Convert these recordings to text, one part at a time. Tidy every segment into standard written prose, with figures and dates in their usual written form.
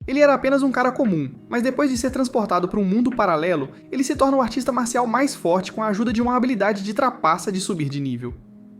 Ele era apenas um cara comum, mas depois de ser transportado para um mundo paralelo, ele se torna o artista marcial mais forte com a ajuda de uma habilidade de trapaça de subir de nível.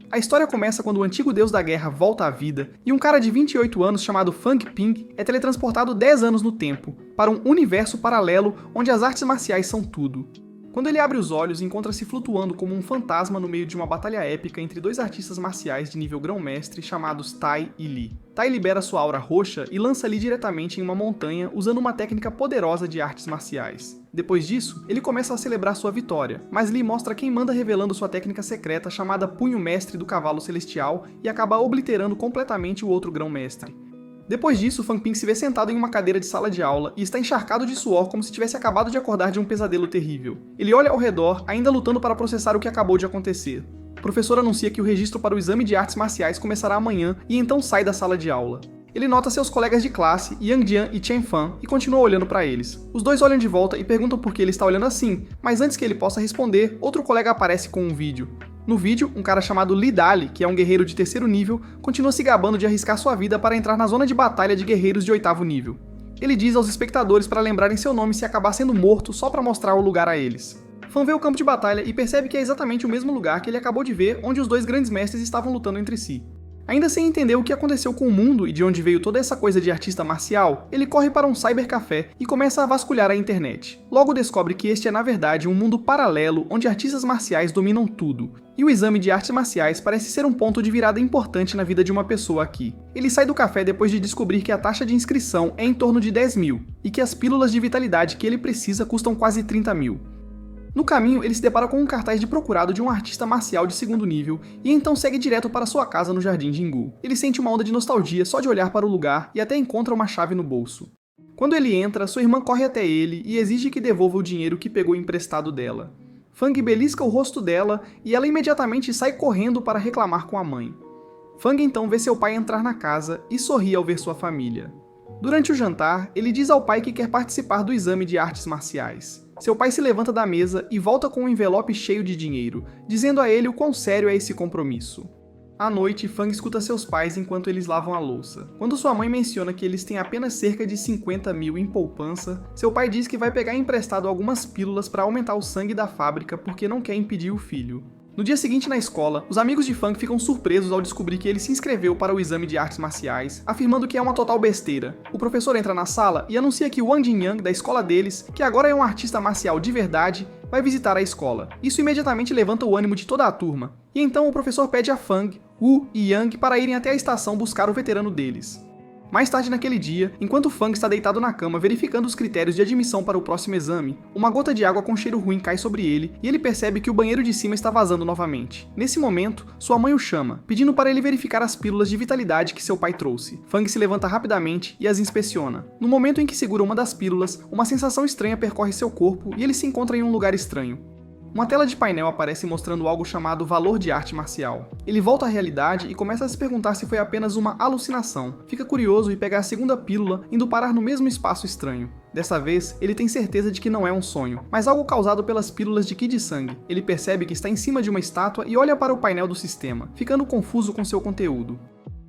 A história começa quando o antigo deus da guerra volta à vida e um cara de 28 anos chamado Fang Ping é teletransportado 10 anos no tempo, para um universo paralelo onde as artes marciais são tudo. Quando ele abre os olhos, encontra-se flutuando como um fantasma no meio de uma batalha épica entre dois artistas marciais de nível grão-mestre chamados Tai e Li. Tai libera sua aura roxa e lança Li diretamente em uma montanha usando uma técnica poderosa de artes marciais. Depois disso, ele começa a celebrar sua vitória, mas Li mostra quem manda revelando sua técnica secreta chamada Punho Mestre do Cavalo Celestial e acaba obliterando completamente o outro grão-mestre. Depois disso, Fang Ping se vê sentado em uma cadeira de sala de aula e está encharcado de suor como se tivesse acabado de acordar de um pesadelo terrível. Ele olha ao redor, ainda lutando para processar o que acabou de acontecer. O professor anuncia que o registro para o exame de artes marciais começará amanhã e então sai da sala de aula. Ele nota seus colegas de classe, Yang Jian e Chen Fan, e continua olhando para eles. Os dois olham de volta e perguntam por que ele está olhando assim, mas antes que ele possa responder, outro colega aparece com um vídeo. No vídeo, um cara chamado Li Dali, que é um guerreiro de 3º nível, continua se gabando de arriscar sua vida para entrar na zona de batalha de guerreiros de 8º nível. Ele diz aos espectadores para lembrarem seu nome se acabar sendo morto só para mostrar o lugar a eles. Fan vê o campo de batalha e percebe que é exatamente o mesmo lugar que ele acabou de ver onde os dois grandes mestres estavam lutando entre si. Ainda sem entender o que aconteceu com o mundo e de onde veio toda essa coisa de artista marcial, ele corre para um cybercafé e começa a vasculhar a internet. Logo descobre que este é na verdade um mundo paralelo onde artistas marciais dominam tudo, e o exame de artes marciais parece ser um ponto de virada importante na vida de uma pessoa aqui. Ele sai do café depois de descobrir que a taxa de inscrição é em torno de 10 mil, e que as pílulas de vitalidade que ele precisa custam quase 30 mil. No caminho, ele se depara com um cartaz de procurado de um artista marcial de 2º nível e então segue direto para sua casa no Jardim Jingu. Ele sente uma onda de nostalgia só de olhar para o lugar e até encontra uma chave no bolso. Quando ele entra, sua irmã corre até ele e exige que devolva o dinheiro que pegou emprestado dela. Fang belisca o rosto dela e ela imediatamente sai correndo para reclamar com a mãe. Fang então vê seu pai entrar na casa e sorri ao ver sua família. Durante o jantar, ele diz ao pai que quer participar do exame de artes marciais. Seu pai se levanta da mesa e volta com um envelope cheio de dinheiro, dizendo a ele o quão sério é esse compromisso. À noite, Fang escuta seus pais enquanto eles lavam a louça. Quando sua mãe menciona que eles têm apenas cerca de 50 mil em poupança, seu pai diz que vai pegar emprestado algumas pílulas para aumentar o sangue da fábrica porque não quer impedir o filho. No dia seguinte na escola, os amigos de Fang ficam surpresos ao descobrir que ele se inscreveu para o exame de artes marciais, afirmando que é uma total besteira. O professor entra na sala e anuncia que Wang Jinyang, da escola deles, que agora é um artista marcial de verdade, vai visitar a escola. Isso imediatamente levanta o ânimo de toda a turma, e então o professor pede a Fang, Wu e Yang para irem até a estação buscar o veterano deles. Mais tarde naquele dia, enquanto Fang está deitado na cama verificando os critérios de admissão para o próximo exame, uma gota de água com cheiro ruim cai sobre ele e ele percebe que o banheiro de cima está vazando novamente. Nesse momento, sua mãe o chama, pedindo para ele verificar as pílulas de vitalidade que seu pai trouxe. Fang se levanta rapidamente e as inspeciona. No momento em que segura uma das pílulas, uma sensação estranha percorre seu corpo e ele se encontra em um lugar estranho. Uma tela de painel aparece mostrando algo chamado valor de arte marcial. Ele volta à realidade e começa a se perguntar se foi apenas uma alucinação. Fica curioso e pega a segunda pílula, indo parar no mesmo espaço estranho. Dessa vez, ele tem certeza de que não é um sonho, mas algo causado pelas pílulas de Qi de sangue. Ele percebe que está em cima de uma estátua e olha para o painel do sistema, ficando confuso com seu conteúdo.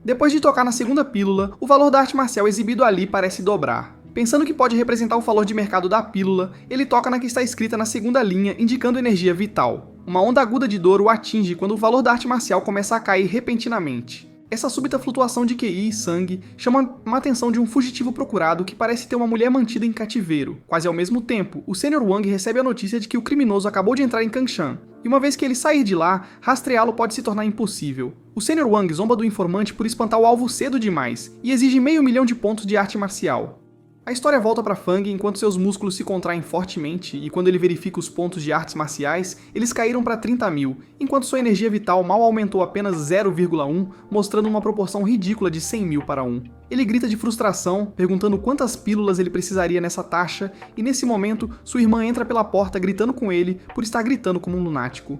Depois de tocar na segunda pílula, o valor da arte marcial exibido ali parece dobrar. Pensando que pode representar o valor de mercado da pílula, ele toca na que está escrita na segunda linha, indicando energia vital. Uma onda aguda de dor o atinge quando o valor da arte marcial começa a cair repentinamente. Essa súbita flutuação de QI e sangue chama a atenção de um fugitivo procurado que parece ter uma mulher mantida em cativeiro. Quase ao mesmo tempo, o Sr. Wang recebe a notícia de que o criminoso acabou de entrar em Kangshan, e uma vez que ele sair de lá, rastreá-lo pode se tornar impossível. O Sr. Wang zomba do informante por espantar o alvo cedo demais, e exige 500 mil de pontos de arte marcial. A história volta para Fang enquanto seus músculos se contraem fortemente e quando ele verifica os pontos de artes marciais, eles caíram para 30 mil, enquanto sua energia vital mal aumentou apenas 0,1, mostrando uma proporção ridícula de 100 mil para 1. Ele grita de frustração, perguntando quantas pílulas ele precisaria nessa taxa, e nesse momento, sua irmã entra pela porta gritando com ele por estar gritando como um lunático.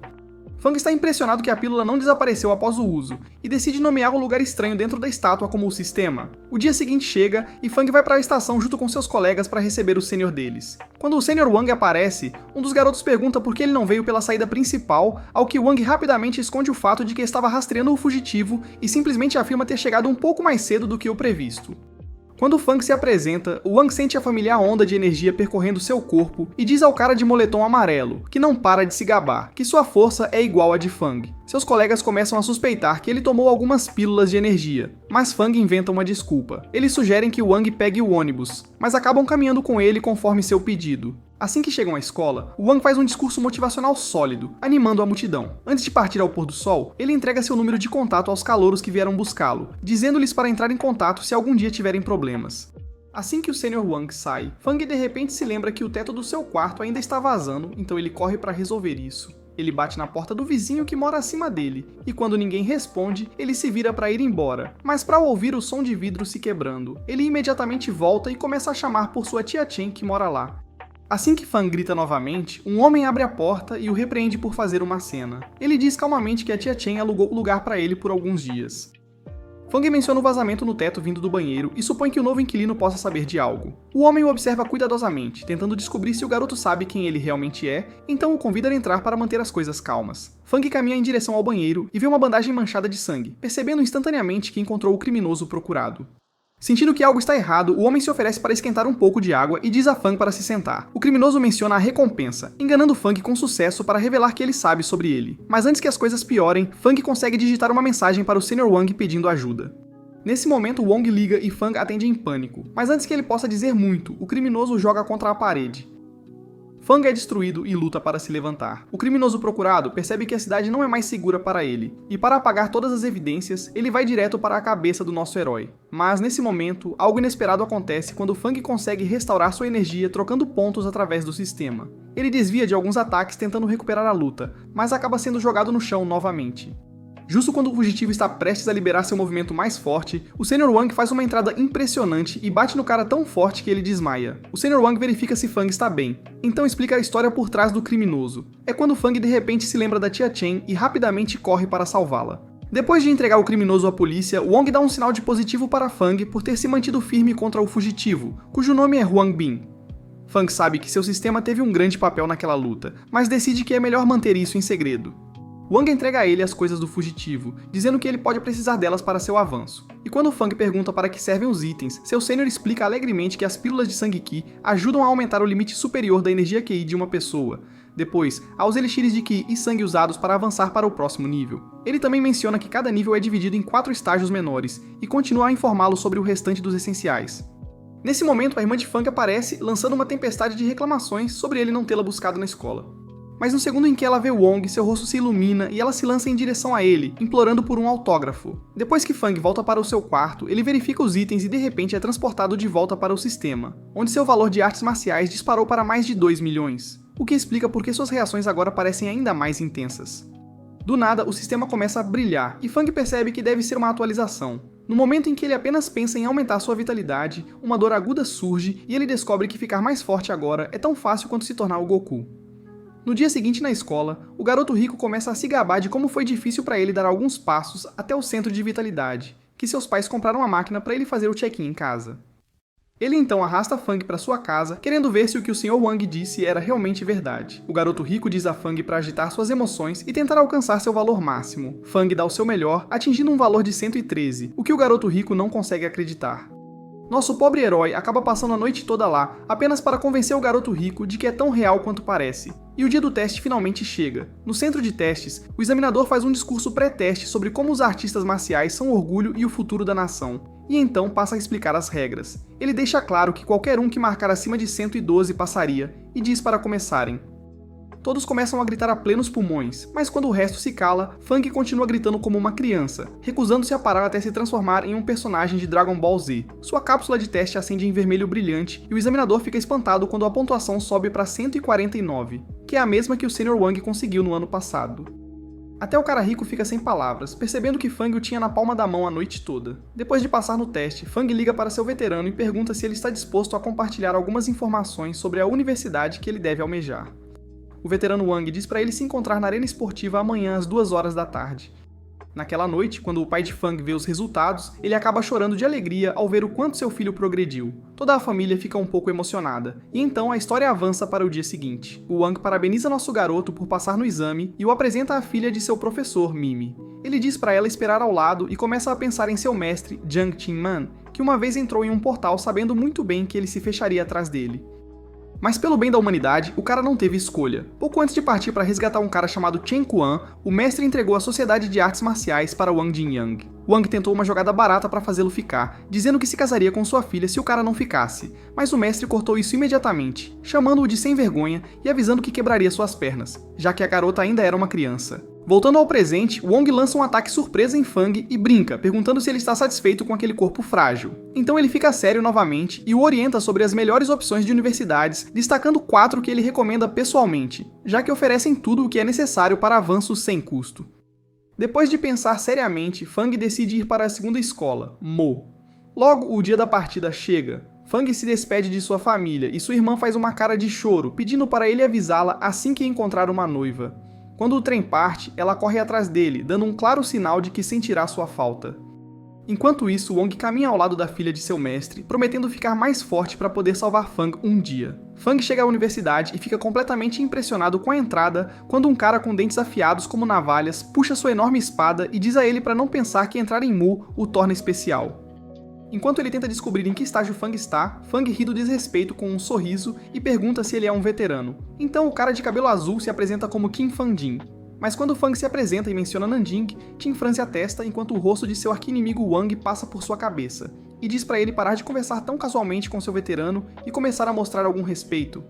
Fang está impressionado que a pílula não desapareceu após o uso, e decide nomear um lugar estranho dentro da estátua como o sistema. O dia seguinte chega, e Fang vai para a estação junto com seus colegas para receber o sênior deles. Quando o Sr. Wang aparece, um dos garotos pergunta por que ele não veio pela saída principal, ao que Wang rapidamente esconde o fato de que estava rastreando o fugitivo e simplesmente afirma ter chegado um pouco mais cedo do que o previsto. Quando Fang se apresenta, Wang sente a familiar onda de energia percorrendo seu corpo e diz ao cara de moletom amarelo, que não para de se gabar, que sua força é igual à de Fang. Seus colegas começam a suspeitar que ele tomou algumas pílulas de energia, mas Fang inventa uma desculpa. Eles sugerem que Wang pegue o ônibus, mas acabam caminhando com ele conforme seu pedido. Assim que chegam à escola, Wang faz um discurso motivacional sólido, animando a multidão. Antes de partir ao pôr do sol, ele entrega seu número de contato aos calouros que vieram buscá-lo, dizendo-lhes para entrar em contato se algum dia tiverem problemas. Assim que o Sr. Wang sai, Fang de repente se lembra que o teto do seu quarto ainda está vazando, então ele corre para resolver isso. Ele bate na porta do vizinho que mora acima dele, e quando ninguém responde, ele se vira para ir embora, mas para ouvir o som de vidro se quebrando, ele imediatamente volta e começa a chamar por sua tia Chen que mora lá. Assim que Fang grita novamente, um homem abre a porta e o repreende por fazer uma cena. Ele diz calmamente que a tia Chen alugou o lugar para ele por alguns dias. Fang menciona o vazamento no teto vindo do banheiro e supõe que o novo inquilino possa saber de algo. O homem o observa cuidadosamente, tentando descobrir se o garoto sabe quem ele realmente é, então o convida a entrar para manter as coisas calmas. Fang caminha em direção ao banheiro e vê uma bandagem manchada de sangue, percebendo instantaneamente que encontrou o criminoso procurado. Sentindo que algo está errado, o homem se oferece para esquentar um pouco de água e diz a Fang para se sentar. O criminoso menciona a recompensa, enganando Fang com sucesso para revelar que ele sabe sobre ele. Mas antes que as coisas piorem, Fang consegue digitar uma mensagem para o Sr. Wang pedindo ajuda. Nesse momento, Wang liga e Fang atende em pânico, mas antes que ele possa dizer muito, o criminoso o joga contra a parede. Fang é destruído e luta para se levantar. O criminoso procurado percebe que a cidade não é mais segura para ele, e para apagar todas as evidências, ele vai direto para a cabeça do nosso herói. Mas nesse momento, algo inesperado acontece quando Fang consegue restaurar sua energia trocando pontos através do sistema. Ele desvia de alguns ataques tentando recuperar a luta, mas acaba sendo jogado no chão novamente. Justo quando o fugitivo está prestes a liberar seu movimento mais forte, o Sr. Wang faz uma entrada impressionante e bate no cara tão forte que ele desmaia. O Sr. Wang verifica se Fang está bem, então explica a história por trás do criminoso. É quando Fang de repente se lembra da tia Chen e rapidamente corre para salvá-la. Depois de entregar o criminoso à polícia, Wang dá um sinal de positivo para Fang por ter se mantido firme contra o fugitivo, cujo nome é Huang Bin. Fang sabe que seu sistema teve um grande papel naquela luta, mas decide que é melhor manter isso em segredo. Wang entrega a ele as coisas do fugitivo, dizendo que ele pode precisar delas para seu avanço. E quando Fang pergunta para que servem os itens, seu sênior explica alegremente que as pílulas de sangue Qi ajudam a aumentar o limite superior da energia QI de uma pessoa. Depois, há os elixires de Qi e sangue usados para avançar para o próximo nível. Ele também menciona que cada nível é dividido em 4 estágios menores, e continua a informá-lo sobre o restante dos essenciais. Nesse momento, a irmã de Fang aparece, lançando uma tempestade de reclamações sobre ele não tê-la buscado na escola. Mas no segundo em que ela vê Wong, seu rosto se ilumina e ela se lança em direção a ele, implorando por um autógrafo. Depois que Fang volta para o seu quarto, ele verifica os itens e de repente é transportado de volta para o sistema, onde seu valor de artes marciais disparou para mais de 2 milhões, o que explica por que suas reações agora parecem ainda mais intensas. Do nada, o sistema começa a brilhar e Fang percebe que deve ser uma atualização. No momento em que ele apenas pensa em aumentar sua vitalidade, uma dor aguda surge e ele descobre que ficar mais forte agora é tão fácil quanto se tornar o Goku. No dia seguinte na escola, o garoto rico começa a se gabar de como foi difícil para ele dar alguns passos até o centro de vitalidade, que seus pais compraram uma máquina para ele fazer o check-in em casa. Ele então arrasta Fang para sua casa, querendo ver se o que o Sr. Wang disse era realmente verdade. O garoto rico diz a Fang para agitar suas emoções e tentar alcançar seu valor máximo. Fang dá o seu melhor, atingindo um valor de 113, o que o garoto rico não consegue acreditar. Nosso pobre herói acaba passando a noite toda lá, apenas para convencer o garoto rico de que é tão real quanto parece. E o dia do teste finalmente chega. No centro de testes, o examinador faz um discurso pré-teste sobre como os artistas marciais são o orgulho e o futuro da nação. E então passa a explicar as regras. Ele deixa claro que qualquer um que marcar acima de 112 passaria, e diz para começarem. Todos começam a gritar a plenos pulmões, mas quando o resto se cala, Fang continua gritando como uma criança, recusando-se a parar até se transformar em um personagem de Dragon Ball Z. Sua cápsula de teste acende em vermelho brilhante e o examinador fica espantado quando a pontuação sobe para 149, que é a mesma que o Sr. Wang conseguiu no ano passado. Até o cara rico fica sem palavras, percebendo que Fang o tinha na palma da mão a noite toda. Depois de passar no teste, Fang liga para seu veterano e pergunta se ele está disposto a compartilhar algumas informações sobre a universidade que ele deve almejar. O veterano Wang diz para ele se encontrar na arena esportiva amanhã às 2 horas da tarde. Naquela noite, quando o pai de Fang vê os resultados, ele acaba chorando de alegria ao ver o quanto seu filho progrediu. Toda a família fica um pouco emocionada, e então a história avança para o dia seguinte. O Wang parabeniza nosso garoto por passar no exame e o apresenta à filha de seu professor, Mimi. Ele diz para ela esperar ao lado e começa a pensar em seu mestre, Jiang Qinman, que uma vez entrou em um portal sabendo muito bem que ele se fecharia atrás dele. Mas pelo bem da humanidade, o cara não teve escolha. Pouco antes de partir para resgatar um cara chamado Chen Quan, o mestre entregou a Sociedade de Artes Marciais para Wang Jinyang. Wang tentou uma jogada barata para fazê-lo ficar, dizendo que se casaria com sua filha se o cara não ficasse, mas o mestre cortou isso imediatamente, chamando-o de sem vergonha e avisando que quebraria suas pernas, já que a garota ainda era uma criança. Voltando ao presente, Wong lança um ataque surpresa em Fang e brinca, perguntando se ele está satisfeito com aquele corpo frágil. Então ele fica sério novamente e o orienta sobre as melhores opções de universidades, destacando 4 que ele recomenda pessoalmente, já que oferecem tudo o que é necessário para avanços sem custo. Depois de pensar seriamente, Fang decide ir para a segunda escola, Mo. Logo, o dia da partida chega. Fang se despede de sua família e sua irmã faz uma cara de choro, pedindo para ele avisá-la assim que encontrar uma noiva. Quando o trem parte, ela corre atrás dele, dando um claro sinal de que sentirá sua falta. Enquanto isso, Wong caminha ao lado da filha de seu mestre, prometendo ficar mais forte para poder salvar Fang um dia. Fang chega à universidade e fica completamente impressionado com a entrada quando um cara com dentes afiados como navalhas puxa sua enorme espada e diz a ele para não pensar que entrar em Mu o torna especial. Enquanto ele tenta descobrir em que estágio Fang está, Fang ri do desrespeito com um sorriso e pergunta se ele é um veterano. Então o cara de cabelo azul se apresenta como Qin Fanjin. Mas quando Fang se apresenta e menciona Nanjing, Qin franze a testa enquanto o rosto de seu arqui-inimigo Wang passa por sua cabeça, e diz para ele parar de conversar tão casualmente com seu veterano e começar a mostrar algum respeito.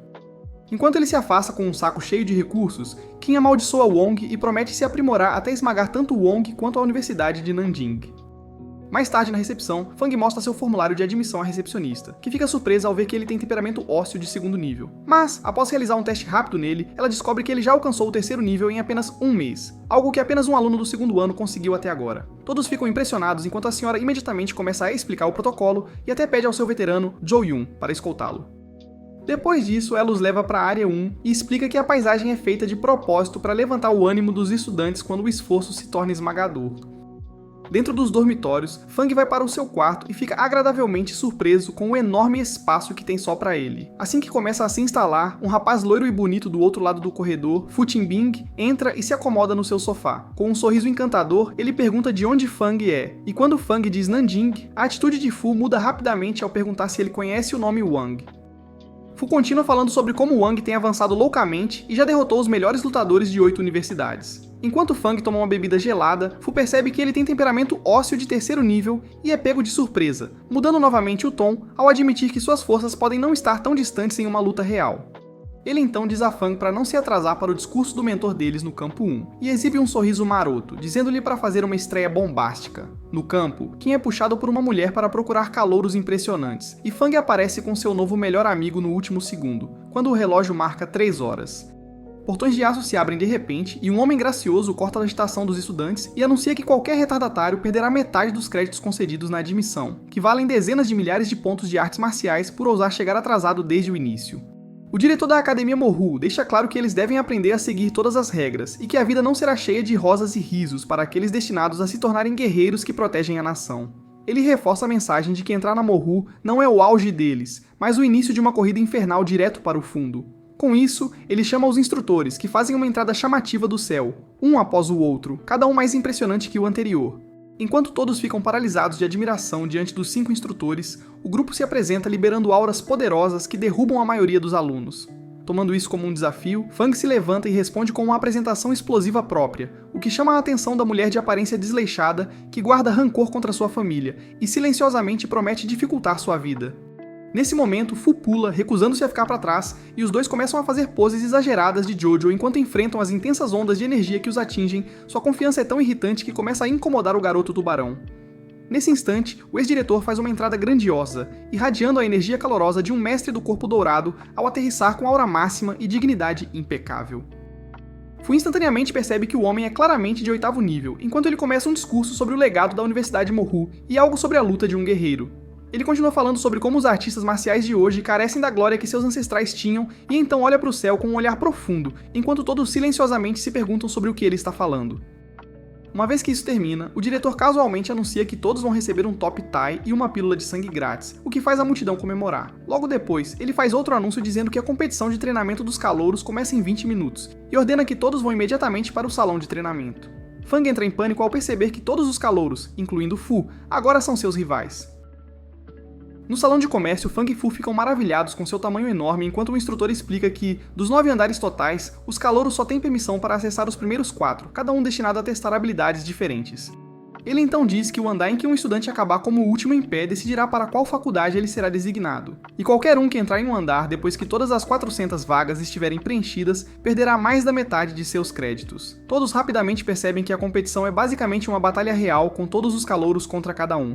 Enquanto ele se afasta com um saco cheio de recursos, Qin amaldiçoa Wong e promete se aprimorar até esmagar tanto Wong quanto a Universidade de Nanjing. Mais tarde na recepção, Fang mostra seu formulário de admissão à recepcionista, que fica surpresa ao ver que ele tem temperamento ósseo de segundo nível. Mas, após realizar um teste rápido nele, ela descobre que ele já alcançou o terceiro nível em apenas um mês, algo que apenas um aluno do segundo ano conseguiu até agora. Todos ficam impressionados enquanto a senhora imediatamente começa a explicar o protocolo e até pede ao seu veterano, Jo Yun, para escoltá-lo. Depois disso, ela os leva para a área 1 e explica que a paisagem é feita de propósito para levantar o ânimo dos estudantes quando o esforço se torna esmagador. Dentro dos dormitórios, Fang vai para o seu quarto e fica agradavelmente surpreso com o enorme espaço que tem só para ele. Assim que começa a se instalar, um rapaz loiro e bonito do outro lado do corredor, Fu Tingbing, entra e se acomoda no seu sofá. Com um sorriso encantador, ele pergunta de onde Fang é, e quando Fang diz Nanjing, a atitude de Fu muda rapidamente ao perguntar se ele conhece o nome Wang. Fu continua falando sobre como Wang tem avançado loucamente e já derrotou os melhores lutadores de 8 universidades. Enquanto Fang toma uma bebida gelada, Fu percebe que ele tem temperamento ósseo de terceiro nível e é pego de surpresa, mudando novamente o tom ao admitir que suas forças podem não estar tão distantes em uma luta real. Ele então diz a Fang para não se atrasar para o discurso do mentor deles no campo 1, e exibe um sorriso maroto, dizendo-lhe para fazer uma estreia bombástica. No campo, Qin é puxado por uma mulher para procurar calouros impressionantes, e Fang aparece com seu novo melhor amigo no último segundo, quando o relógio marca 3 horas. Portões de aço se abrem de repente e um homem gracioso corta a agitação dos estudantes e anuncia que qualquer retardatário perderá metade dos créditos concedidos na admissão, que valem dezenas de milhares de pontos de artes marciais por ousar chegar atrasado desde o início. O diretor da Academia Morhu deixa claro que eles devem aprender a seguir todas as regras e que a vida não será cheia de rosas e risos para aqueles destinados a se tornarem guerreiros que protegem a nação. Ele reforça a mensagem de que entrar na Morhu não é o auge deles, mas o início de uma corrida infernal direto para o fundo. Com isso, ele chama os instrutores, que fazem uma entrada chamativa do céu, um após o outro, cada um mais impressionante que o anterior. Enquanto todos ficam paralisados de admiração diante dos 5 instrutores, o grupo se apresenta liberando auras poderosas que derrubam a maioria dos alunos. Tomando isso como um desafio, Fang se levanta e responde com uma apresentação explosiva própria, o que chama a atenção da mulher de aparência desleixada que guarda rancor contra sua família e silenciosamente promete dificultar sua vida. Nesse momento, Fu pula, recusando-se a ficar para trás, e os dois começam a fazer poses exageradas de Jojo enquanto enfrentam as intensas ondas de energia que os atingem. Sua confiança é tão irritante que começa a incomodar o garoto tubarão. Nesse instante, o ex-diretor faz uma entrada grandiosa, irradiando a energia calorosa de um mestre do corpo dourado ao aterrissar com aura máxima e dignidade impecável. Fu instantaneamente percebe que o homem é claramente de 8º nível, enquanto ele começa um discurso sobre o legado da Universidade Morhu e algo sobre a luta de um guerreiro. Ele continua falando sobre como os artistas marciais de hoje carecem da glória que seus ancestrais tinham e então olha para o céu com um olhar profundo, enquanto todos silenciosamente se perguntam sobre o que ele está falando. Uma vez que isso termina, o diretor casualmente anuncia que todos vão receber um top tie e uma pílula de sangue grátis, o que faz a multidão comemorar. Logo depois, ele faz outro anúncio dizendo que a competição de treinamento dos calouros começa em 20 minutos, e ordena que todos vão imediatamente para o salão de treinamento. Fang entra em pânico ao perceber que todos os calouros, incluindo Fu, agora são seus rivais. No salão de comércio, Fang e Fu ficam maravilhados com seu tamanho enorme enquanto o instrutor explica que, dos 9 andares totais, os calouros só têm permissão para acessar os primeiros 4, cada um destinado a testar habilidades diferentes. Ele então diz que o andar em que um estudante acabar como o último em pé decidirá para qual faculdade ele será designado, e qualquer um que entrar em um andar depois que todas as 400 vagas estiverem preenchidas perderá mais da metade de seus créditos. Todos rapidamente percebem que a competição é basicamente uma batalha real com todos os calouros contra cada um.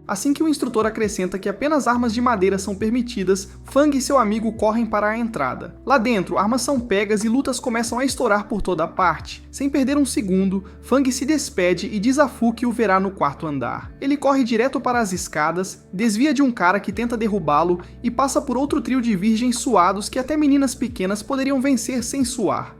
Assim que o instrutor acrescenta que apenas armas de madeira são permitidas, Fang e seu amigo correm para a entrada. Lá dentro, armas são pegas e lutas começam a estourar por toda parte. Sem perder um segundo, Fang se despede e diz a Fu que o verá no 4º andar. Ele corre direto para as escadas, desvia de um cara que tenta derrubá-lo e passa por outro trio de virgens suados que até meninas pequenas poderiam vencer sem suar.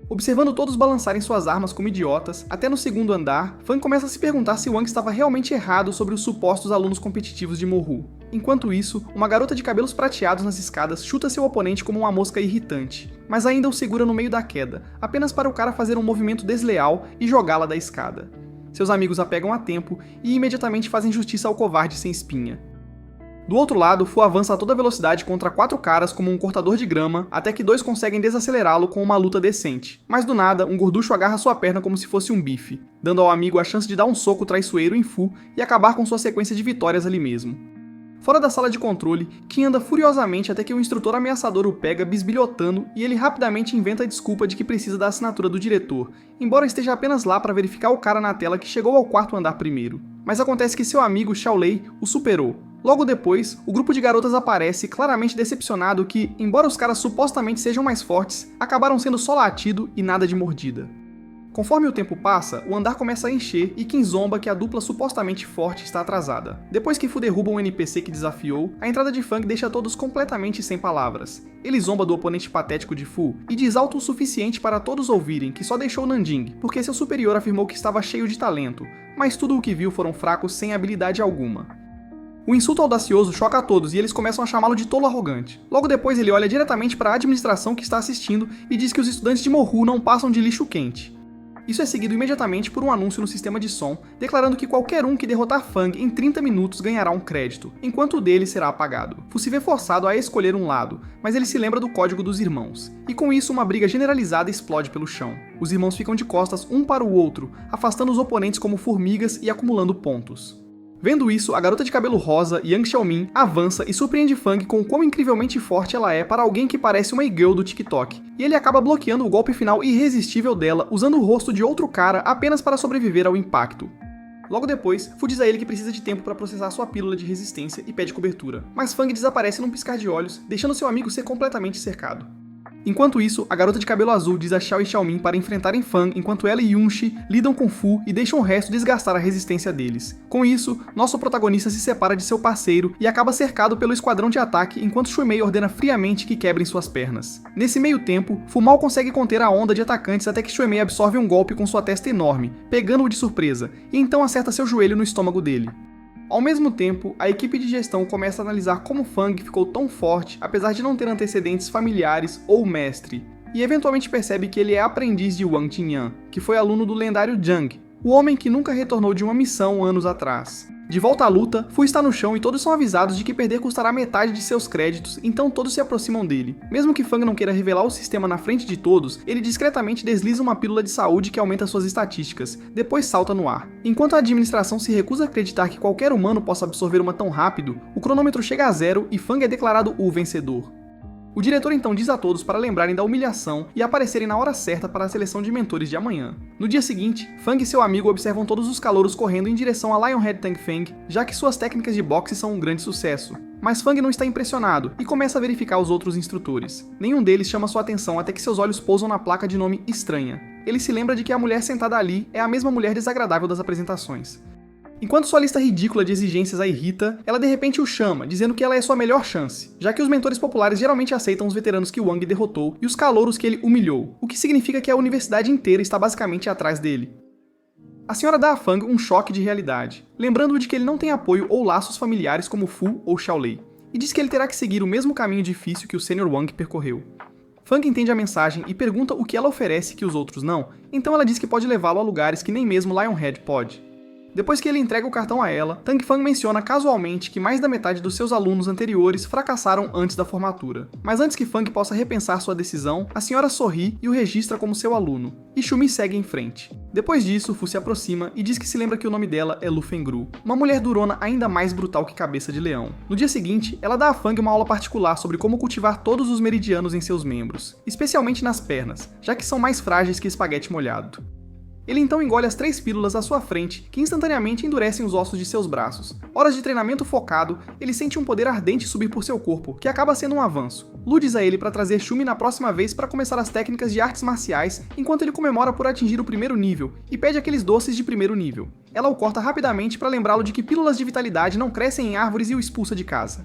Observando todos balançarem suas armas como idiotas, até no 2º andar, Fang começa a se perguntar se Wang estava realmente errado sobre os supostos alunos competitivos de Morru. Enquanto isso, uma garota de cabelos prateados nas escadas chuta seu oponente como uma mosca irritante, mas ainda o segura no meio da queda, apenas para o cara fazer um movimento desleal e jogá-la da escada. Seus amigos a pegam a tempo e imediatamente fazem justiça ao covarde sem espinha. Do outro lado, Fu avança a toda velocidade contra 4 caras como um cortador de grama, até que 2 conseguem desacelerá-lo com uma luta decente. Mas do nada, um gorducho agarra sua perna como se fosse um bife, dando ao amigo a chance de dar um soco traiçoeiro em Fu e acabar com sua sequência de vitórias ali mesmo. Fora da sala de controle, Kim anda furiosamente até que o instrutor ameaçador o pega bisbilhotando e ele rapidamente inventa a desculpa de que precisa da assinatura do diretor, embora esteja apenas lá para verificar o cara na tela que chegou ao 4º andar primeiro. Mas acontece que seu amigo Xiaolei o superou. Logo depois, o grupo de garotas aparece claramente decepcionado que, embora os caras supostamente sejam mais fortes, acabaram sendo só latido e nada de mordida. Conforme o tempo passa, o andar começa a encher e Kim zomba que a dupla supostamente forte está atrasada. Depois que Fu derruba um NPC que desafiou, a entrada de Fang deixa todos completamente sem palavras. Ele zomba do oponente patético de Fu e diz alto o suficiente para todos ouvirem que só deixou Nanjing, porque seu superior afirmou que estava cheio de talento, mas tudo o que viu foram fracos sem habilidade alguma. O insulto audacioso choca a todos e eles começam a chamá-lo de tolo arrogante. Logo depois ele olha diretamente para a administração que está assistindo e diz que os estudantes de Morru não passam de lixo quente. Isso é seguido imediatamente por um anúncio no sistema de som, declarando que qualquer um que derrotar Fang em 30 minutos ganhará um crédito, enquanto o dele será apagado. Fu se vê forçado a escolher um lado, mas ele se lembra do código dos irmãos. E com isso uma briga generalizada explode pelo chão. Os irmãos ficam de costas um para o outro, afastando os oponentes como formigas e acumulando pontos. Vendo isso, a garota de cabelo rosa, Yang Xiaomin, avança e surpreende Fang com quão incrivelmente forte ela é para alguém que parece uma e-girl do TikTok, e ele acaba bloqueando o golpe final irresistível dela usando o rosto de outro cara apenas para sobreviver ao impacto. Logo depois, Fu diz a ele que precisa de tempo para processar sua pílula de resistência e pede cobertura, mas Fang desaparece num piscar de olhos, deixando seu amigo ser completamente cercado. Enquanto isso, a garota de cabelo azul diz a Xiao e Xiaomin para enfrentarem Fang enquanto ela e Yunxi lidam com Fu e deixam o resto desgastar a resistência deles. Com isso, nosso protagonista se separa de seu parceiro e acaba cercado pelo esquadrão de ataque enquanto Shui Mei ordena friamente que quebrem suas pernas. Nesse meio tempo, Fu mal consegue conter a onda de atacantes até que Shui Mei absorve um golpe com sua testa enorme, pegando-o de surpresa, e então acerta seu joelho no estômago dele. Ao mesmo tempo, a equipe de gestão começa a analisar como Fang ficou tão forte apesar de não ter antecedentes familiares ou mestre, e eventualmente percebe que ele é aprendiz de Wang Qinyan, que foi aluno do lendário Zhang, o homem que nunca retornou de uma missão anos atrás. De volta à luta, Fu está no chão e todos são avisados de que perder custará metade de seus créditos, então todos se aproximam dele. Mesmo que Fang não queira revelar o sistema na frente de todos, ele discretamente desliza uma pílula de saúde que aumenta suas estatísticas, depois salta no ar. Enquanto a administração se recusa a acreditar que qualquer humano possa absorver uma tão rápido, o cronômetro chega a 0 e Fang é declarado o vencedor. O diretor então diz a todos para lembrarem da humilhação e aparecerem na hora certa para a seleção de mentores de amanhã. No dia seguinte, Fang e seu amigo observam todos os calouros correndo em direção a Lionhead Tangfeng, já que suas técnicas de boxe são um grande sucesso. Mas Fang não está impressionado e começa a verificar os outros instrutores. Nenhum deles chama sua atenção até que seus olhos pousam na placa de nome estranha. Ele se lembra de que a mulher sentada ali é a mesma mulher desagradável das apresentações. Enquanto sua lista ridícula de exigências a irrita, ela de repente o chama, dizendo que ela é sua melhor chance, já que os mentores populares geralmente aceitam os veteranos que Wang derrotou e os calouros que ele humilhou, o que significa que a universidade inteira está basicamente atrás dele. A senhora dá a Fang um choque de realidade, lembrando-o de que ele não tem apoio ou laços familiares como Fu ou Xiaolei, e diz que ele terá que seguir o mesmo caminho difícil que o Sr. Wang percorreu. Fang entende a mensagem e pergunta o que ela oferece que os outros não, então ela diz que pode levá-lo a lugares que nem mesmo Lionhead pode. Depois que ele entrega o cartão a ela, Tang Fang menciona casualmente que mais da metade dos seus alunos anteriores fracassaram antes da formatura. Mas antes que Fang possa repensar sua decisão, a senhora sorri e o registra como seu aluno, e Shumi segue em frente. Depois disso, Fu se aproxima e diz que se lembra que o nome dela é Lu Fengru, uma mulher durona ainda mais brutal que Cabeça de Leão. No dia seguinte, ela dá a Fang uma aula particular sobre como cultivar todos os meridianos em seus membros, especialmente nas pernas, já que são mais frágeis que espaguete molhado. Ele então engole as 3 pílulas à sua frente, que instantaneamente endurecem os ossos de seus braços. Horas de treinamento focado, ele sente um poder ardente subir por seu corpo, que acaba sendo um avanço. Lu diz a ele para trazer Shumi na próxima vez para começar as técnicas de artes marciais, enquanto ele comemora por atingir o primeiro nível, e pede aqueles doces de primeiro nível. Ela o corta rapidamente para lembrá-lo de que pílulas de vitalidade não crescem em árvores e o expulsa de casa.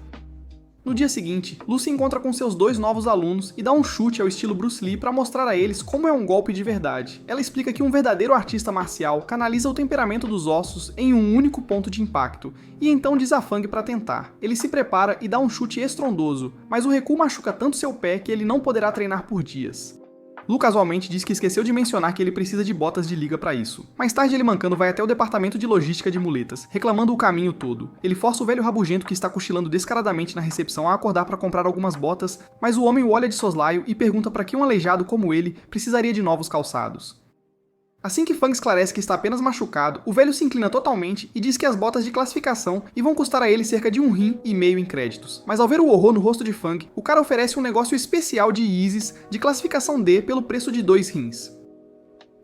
No dia seguinte, Lu se encontra com seus 2 novos alunos e dá um chute ao estilo Bruce Lee para mostrar a eles como é um golpe de verdade. Ela explica que um verdadeiro artista marcial canaliza o temperamento dos ossos em um único ponto de impacto, e então diz a Fang para tentar. Ele se prepara e dá um chute estrondoso, mas o recuo machuca tanto seu pé que ele não poderá treinar por dias. Lu casualmente diz que esqueceu de mencionar que ele precisa de botas de liga para isso. Mais tarde ele mancando vai até o departamento de logística de muletas, reclamando o caminho todo. Ele força o velho rabugento que está cochilando descaradamente na recepção a acordar para comprar algumas botas, mas o homem o olha de soslaio e pergunta para que um aleijado como ele precisaria de novos calçados. Assim que Fang esclarece que está apenas machucado, o velho se inclina totalmente e diz que as botas de classificação e vão custar a ele cerca de 1,5 rim em créditos. Mas ao ver o horror no rosto de Fang, o cara oferece um negócio especial de Yeezys de classificação D pelo preço de 2 rins.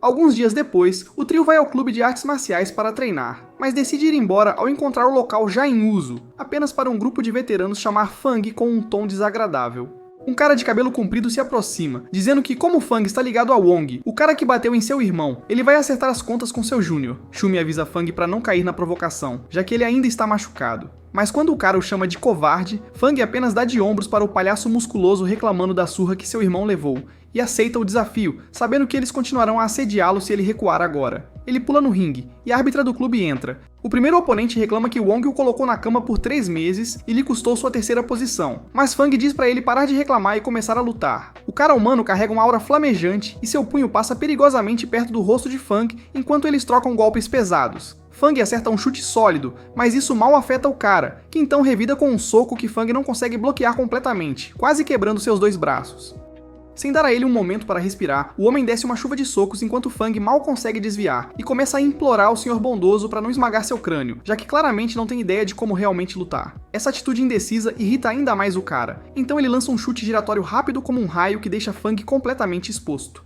Alguns dias depois, o trio vai ao clube de artes marciais para treinar, mas decide ir embora ao encontrar o local já em uso, apenas para um grupo de veteranos chamar Fang com um tom desagradável. Um cara de cabelo comprido se aproxima, dizendo que como Fang está ligado a Wong, o cara que bateu em seu irmão, ele vai acertar as contas com seu júnior. Shumi avisa Fang para não cair na provocação, já que ele ainda está machucado. Mas quando o cara o chama de covarde, Fang apenas dá de ombros para o palhaço musculoso reclamando da surra que seu irmão levou, e aceita o desafio, sabendo que eles continuarão a assediá-lo se ele recuar agora. Ele pula no ringue, e a árbitra do clube entra. O primeiro oponente reclama que Wong o colocou na cama por 3 meses e lhe custou sua 3ª posição, mas Fang diz para ele parar de reclamar e começar a lutar. O cara humano carrega uma aura flamejante e seu punho passa perigosamente perto do rosto de Fang enquanto eles trocam golpes pesados. Fang acerta um chute sólido, mas isso mal afeta o cara, que então revida com um soco que Fang não consegue bloquear completamente, quase quebrando seus 2 braços. Sem dar a ele um momento para respirar, o homem desce uma chuva de socos enquanto Fang mal consegue desviar, e começa a implorar ao Senhor Bondoso para não esmagar seu crânio, já que claramente não tem ideia de como realmente lutar. Essa atitude indecisa irrita ainda mais o cara, então ele lança um chute giratório rápido como um raio que deixa Fang completamente exposto.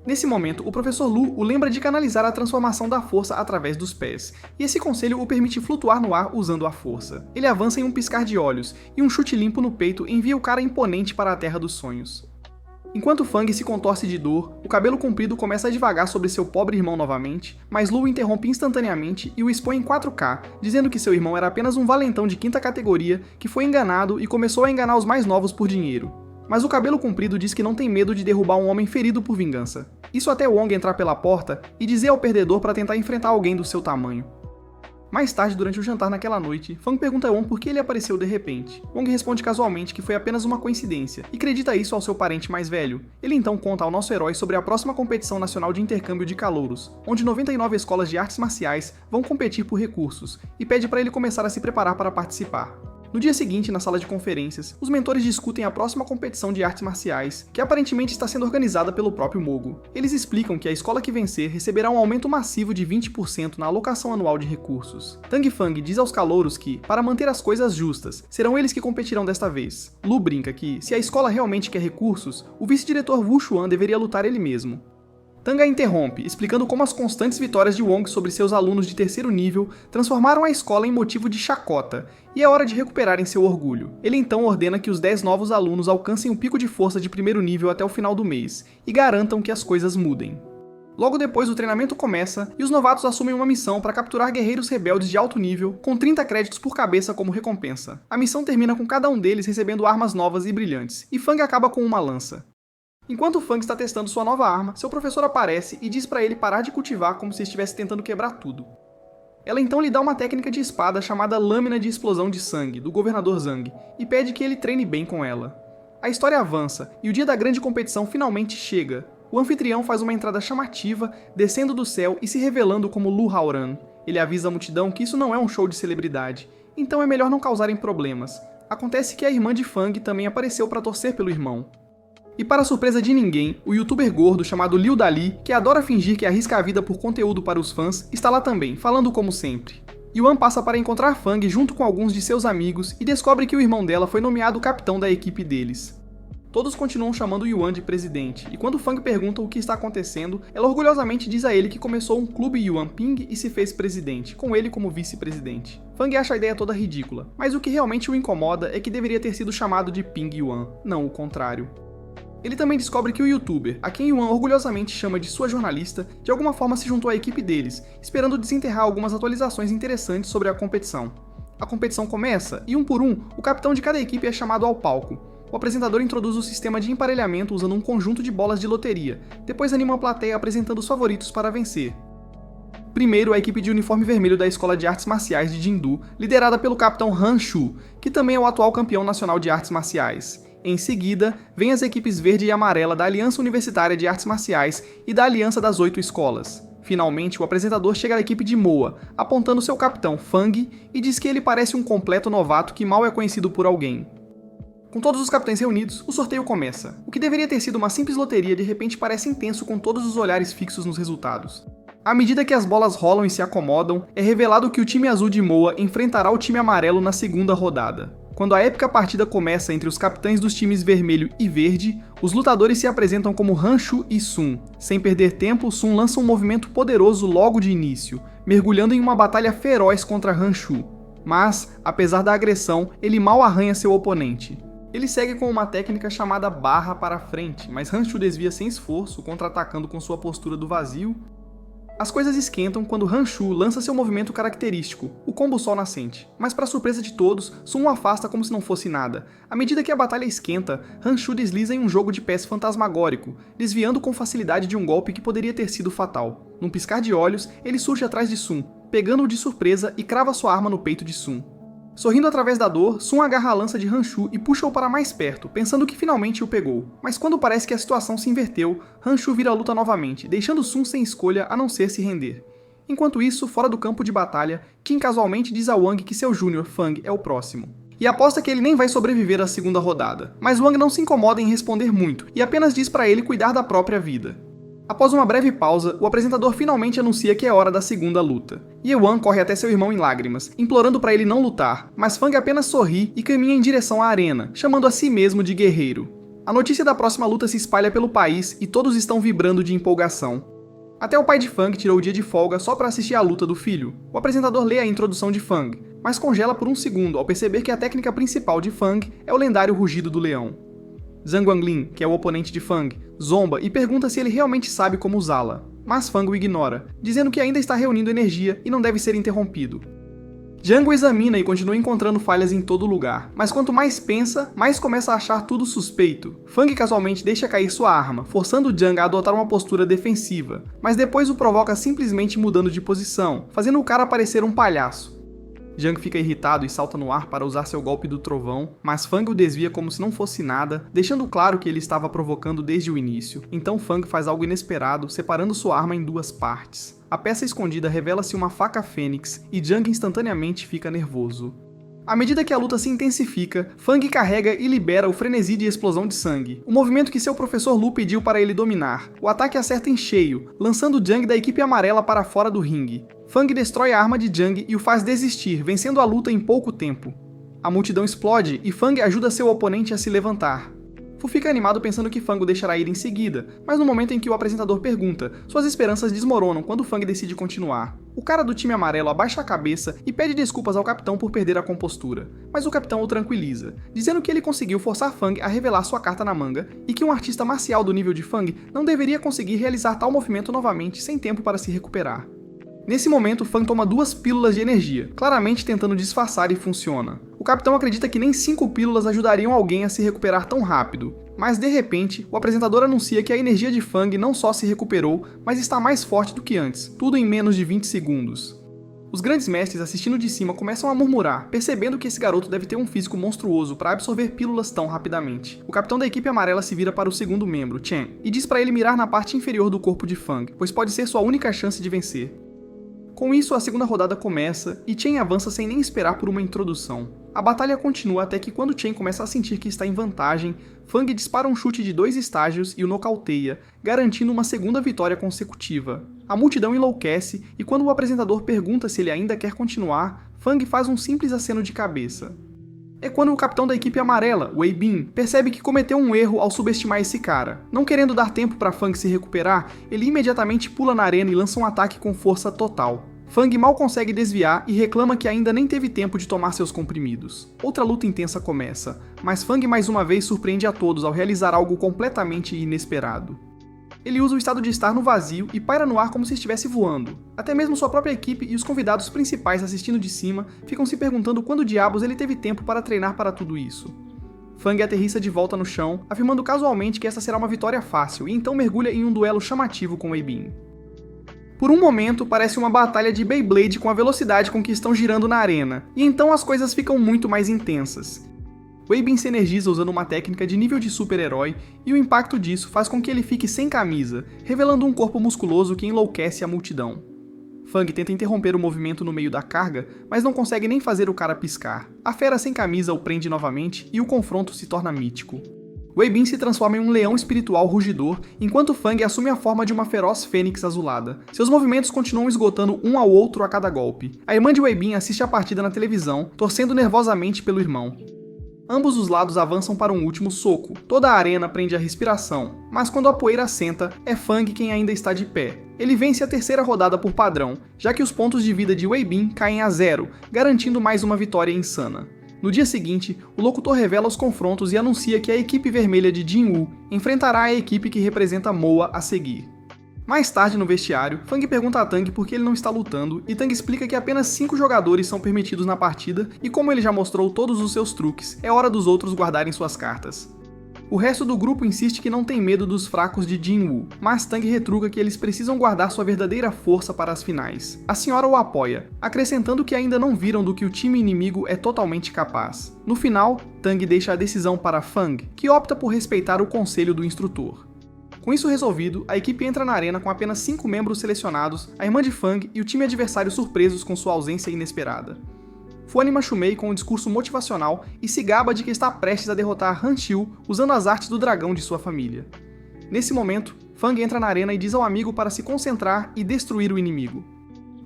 Nesse momento, o professor Lu o lembra de canalizar a transformação da força através dos pés, e esse conselho o permite flutuar no ar usando a força. Ele avança em um piscar de olhos, e um chute limpo no peito envia o cara imponente para a Terra dos Sonhos. Enquanto Fang se contorce de dor, o cabelo comprido começa a divagar sobre seu pobre irmão novamente, mas Lu o interrompe instantaneamente e o expõe em 4K, dizendo que seu irmão era apenas um valentão de 5ª categoria que foi enganado e começou a enganar os mais novos por dinheiro. Mas o cabelo comprido diz que não tem medo de derrubar um homem ferido por vingança. Isso até Wong entrar pela porta e dizer ao perdedor para tentar enfrentar alguém do seu tamanho. Mais tarde, durante o jantar naquela noite, Fang pergunta a Wong por que ele apareceu de repente. Wong responde casualmente que foi apenas uma coincidência, e acredita isso ao seu parente mais velho. Ele então conta ao nosso herói sobre a próxima competição nacional de intercâmbio de calouros, onde 99 escolas de artes marciais vão competir por recursos, e pede para ele começar a se preparar para participar. No dia seguinte, na sala de conferências, os mentores discutem a próxima competição de artes marciais, que aparentemente está sendo organizada pelo próprio Mogo. Eles explicam que a escola que vencer receberá um aumento massivo de 20% na alocação anual de recursos. Tang Fang diz aos calouros que, para manter as coisas justas, serão eles que competirão desta vez. Lu brinca que, se a escola realmente quer recursos, o vice-diretor Wu Xuan deveria lutar ele mesmo. Tang a interrompe, explicando como as constantes vitórias de Wong sobre seus alunos de 3º nível transformaram a escola em motivo de chacota, e é hora de recuperarem seu orgulho. Ele então ordena que os 10 novos alunos alcancem o pico de força de 1º nível até o final do mês, e garantam que as coisas mudem. Logo depois, o treinamento começa e os novatos assumem uma missão para capturar guerreiros rebeldes de alto nível, com 30 créditos por cabeça como recompensa. A missão termina com cada um deles recebendo armas novas e brilhantes, e Fang acaba com uma lança. Enquanto Fang está testando sua nova arma, seu professor aparece e diz para ele parar de cultivar como se estivesse tentando quebrar tudo. Ela então lhe dá uma técnica de espada chamada Lâmina de Explosão de Sangue, do governador Zhang, e pede que ele treine bem com ela. A história avança, e o dia da grande competição finalmente chega. O anfitrião faz uma entrada chamativa, descendo do céu e se revelando como Lu Haoran. Ele avisa a multidão que isso não é um show de celebridade, então é melhor não causarem problemas. Acontece que a irmã de Fang também apareceu para torcer pelo irmão. E para surpresa de ninguém, o youtuber gordo chamado Liu Dali, que adora fingir que arrisca a vida por conteúdo para os fãs, está lá também, falando como sempre. Yuan passa para encontrar Fang junto com alguns de seus amigos e descobre que o irmão dela foi nomeado capitão da equipe deles. Todos continuam chamando Yuan de presidente, e quando Fang pergunta o que está acontecendo, ela orgulhosamente diz a ele que começou um clube Yuan Ping e se fez presidente, com ele como vice-presidente. Fang acha a ideia toda ridícula, mas o que realmente o incomoda é que deveria ter sido chamado de Ping Yuan, não o contrário. Ele também descobre que o youtuber, a quem Yuan orgulhosamente chama de sua jornalista, de alguma forma se juntou à equipe deles, esperando desenterrar algumas atualizações interessantes sobre a competição. A competição começa, e um por um, o capitão de cada equipe é chamado ao palco. O apresentador introduz o sistema de emparelhamento usando um conjunto de bolas de loteria, depois anima a plateia apresentando os favoritos para vencer. Primeiro, a equipe de uniforme vermelho da Escola de Artes Marciais de Jindu, liderada pelo capitão Han Shu, que também é o atual campeão nacional de artes marciais. Em seguida, vem as equipes verde e amarela da Aliança Universitária de Artes Marciais e da Aliança das 8 Escolas. Finalmente, o apresentador chega à equipe de Moa, apontando seu capitão Fang e diz que ele parece um completo novato que mal é conhecido por alguém. Com todos os capitães reunidos, o sorteio começa. O que deveria ter sido uma simples loteria de repente parece intenso com todos os olhares fixos nos resultados. À medida que as bolas rolam e se acomodam, é revelado que o time azul de Moa enfrentará o time amarelo na segunda rodada. Quando a épica partida começa entre os capitães dos times vermelho e verde, os lutadores se apresentam como Han Shu e Sun. Sem perder tempo, Sun lança um movimento poderoso logo de início, mergulhando em uma batalha feroz contra Han Shu. Mas, apesar da agressão, ele mal arranha seu oponente. Ele segue com uma técnica chamada barra para frente, mas Han Shu desvia sem esforço, contra-atacando com sua postura do vazio. As coisas esquentam quando Han Shu lança seu movimento característico, o combo sol nascente, mas para surpresa de todos, Sun o afasta como se não fosse nada. À medida que a batalha esquenta, Han Shu desliza em um jogo de pés fantasmagórico, desviando com facilidade de um golpe que poderia ter sido fatal. Num piscar de olhos, ele surge atrás de Sun, pegando-o de surpresa e crava sua arma no peito de Sun. Sorrindo através da dor, Sun agarra a lança de Han Shu e puxa-o para mais perto, pensando que finalmente o pegou. Mas quando parece que a situação se inverteu, Han Shu vira a luta novamente, deixando Sun sem escolha a não ser se render. Enquanto isso, fora do campo de batalha, Qin casualmente diz a Wang que seu júnior, Fang, é o próximo. E aposta que ele nem vai sobreviver à segunda rodada. Mas Wang não se incomoda em responder muito, e apenas diz para ele cuidar da própria vida. Após uma breve pausa, o apresentador finalmente anuncia que é hora da segunda luta. Yuan corre até seu irmão em lágrimas, implorando para ele não lutar, mas Fang apenas sorri e caminha em direção à arena, chamando a si mesmo de guerreiro. A notícia da próxima luta se espalha pelo país e todos estão vibrando de empolgação. Até o pai de Fang tirou o dia de folga só para assistir à luta do filho. O apresentador lê a introdução de Fang, mas congela por um segundo ao perceber que a técnica principal de Fang é o lendário rugido do leão. Zhang Guanglin, que é o oponente de Fang, zomba e pergunta se ele realmente sabe como usá-la, mas Fang o ignora, dizendo que ainda está reunindo energia e não deve ser interrompido. Zhang o examina e continua encontrando falhas em todo lugar, mas quanto mais pensa, mais começa a achar tudo suspeito. Fang casualmente deixa cair sua arma, forçando Zhang a adotar uma postura defensiva, mas depois o provoca simplesmente mudando de posição, fazendo o cara parecer um palhaço. Zhang fica irritado e salta no ar para usar seu golpe do trovão, mas Fang o desvia como se não fosse nada, deixando claro que ele estava provocando desde o início. Então Fang faz algo inesperado, separando sua arma em duas partes. A peça escondida revela-se uma faca fênix e Zhang instantaneamente fica nervoso. À medida que a luta se intensifica, Fang carrega e libera o frenesi de explosão de sangue, o movimento que seu professor Lu pediu para ele dominar. O ataque acerta em cheio, lançando Zhang da equipe amarela para fora do ringue. Fang destrói a arma de Zhang e o faz desistir, vencendo a luta em pouco tempo. A multidão explode e Fang ajuda seu oponente a se levantar. Fu fica animado pensando que Fang o deixará ir em seguida, mas no momento em que o apresentador pergunta, suas esperanças desmoronam quando Fang decide continuar. O cara do time amarelo abaixa a cabeça e pede desculpas ao capitão por perder a compostura, mas o capitão o tranquiliza, dizendo que ele conseguiu forçar Fang a revelar sua carta na manga e que um artista marcial do nível de Fang não deveria conseguir realizar tal movimento novamente sem tempo para se recuperar. Nesse momento, Fang toma 2 pílulas de energia, claramente tentando disfarçar e funciona. O capitão acredita que nem 5 pílulas ajudariam alguém a se recuperar tão rápido, mas de repente, o apresentador anuncia que a energia de Fang não só se recuperou, mas está mais forte do que antes, tudo em menos de 20 segundos. Os grandes mestres assistindo de cima começam a murmurar, percebendo que esse garoto deve ter um físico monstruoso para absorver pílulas tão rapidamente. O capitão da equipe amarela se vira para o segundo membro, Chen, e diz para ele mirar na parte inferior do corpo de Fang, pois pode ser sua única chance de vencer. Com Com isso, a segunda rodada começa e Chen avança sem nem esperar por uma introdução. A batalha continua até que quando Chen começa a sentir que está em vantagem, Fang dispara um chute de 2 estágios e o nocauteia, garantindo uma segunda vitória consecutiva. A multidão enlouquece e quando o apresentador pergunta se ele ainda quer continuar, Fang faz um simples aceno de cabeça. É quando o capitão da equipe amarela, Wei Bin, percebe que cometeu um erro ao subestimar esse cara. Não querendo dar tempo para Fang se recuperar, ele imediatamente pula na arena e lança um ataque com força total. Fang mal consegue desviar e reclama que ainda nem teve tempo de tomar seus comprimidos. Outra luta intensa começa, mas Fang mais uma vez surpreende a todos ao realizar algo completamente inesperado. Ele usa o estado de estar no vazio e paira no ar como se estivesse voando. Até mesmo sua própria equipe e os convidados principais assistindo de cima ficam se perguntando quando diabos ele teve tempo para treinar para tudo isso. Fang aterrissa de volta no chão, afirmando casualmente que essa será uma vitória fácil e então mergulha em um duelo chamativo com Wei Bin. Por um momento, parece uma batalha de Beyblade com a velocidade com que estão girando na arena, e então as coisas ficam muito mais intensas. Wei Bin se energiza usando uma técnica de nível de super-herói, e o impacto disso faz com que ele fique sem camisa, revelando um corpo musculoso que enlouquece a multidão. Fang tenta interromper o movimento no meio da carga, mas não consegue nem fazer o cara piscar. A fera sem camisa o prende novamente e o confronto se torna mítico. Wei Bin se transforma em um leão espiritual rugidor, enquanto Fang assume a forma de uma feroz fênix azulada. Seus movimentos continuam esgotando um ao outro a cada golpe. A irmã de Wei Bin assiste a partida na televisão, torcendo nervosamente pelo irmão. Ambos os lados avançam para um último soco. Toda a arena prende a respiração, mas quando a poeira assenta, é Fang quem ainda está de pé. Ele vence a terceira rodada por padrão, já que os pontos de vida de Wei Bin caem a 0, garantindo mais uma vitória insana. No dia seguinte, o locutor revela os confrontos e anuncia que a equipe vermelha de Jinwoo enfrentará a equipe que representa Moa a seguir. Mais tarde no vestiário, Fang pergunta a Tang por que ele não está lutando e Tang explica que apenas 5 jogadores são permitidos na partida e como ele já mostrou todos os seus truques, é hora dos outros guardarem suas cartas. O resto do grupo insiste que não tem medo dos fracos de Jinwoo, mas Tang retruca que eles precisam guardar sua verdadeira força para as finais. A senhora o apoia, acrescentando que ainda não viram do que o time inimigo é totalmente capaz. No final, Tang deixa a decisão para Fang, que opta por respeitar o conselho do instrutor. Com isso resolvido, a equipe entra na arena com apenas 5 membros selecionados, a irmã de Fang e o time adversário surpresos com sua ausência inesperada. Fu anima Shumei com um discurso motivacional e se gaba de que está prestes a derrotar Han Xiu usando as artes do dragão de sua família. Nesse momento, Fang entra na arena e diz ao amigo para se concentrar e destruir o inimigo.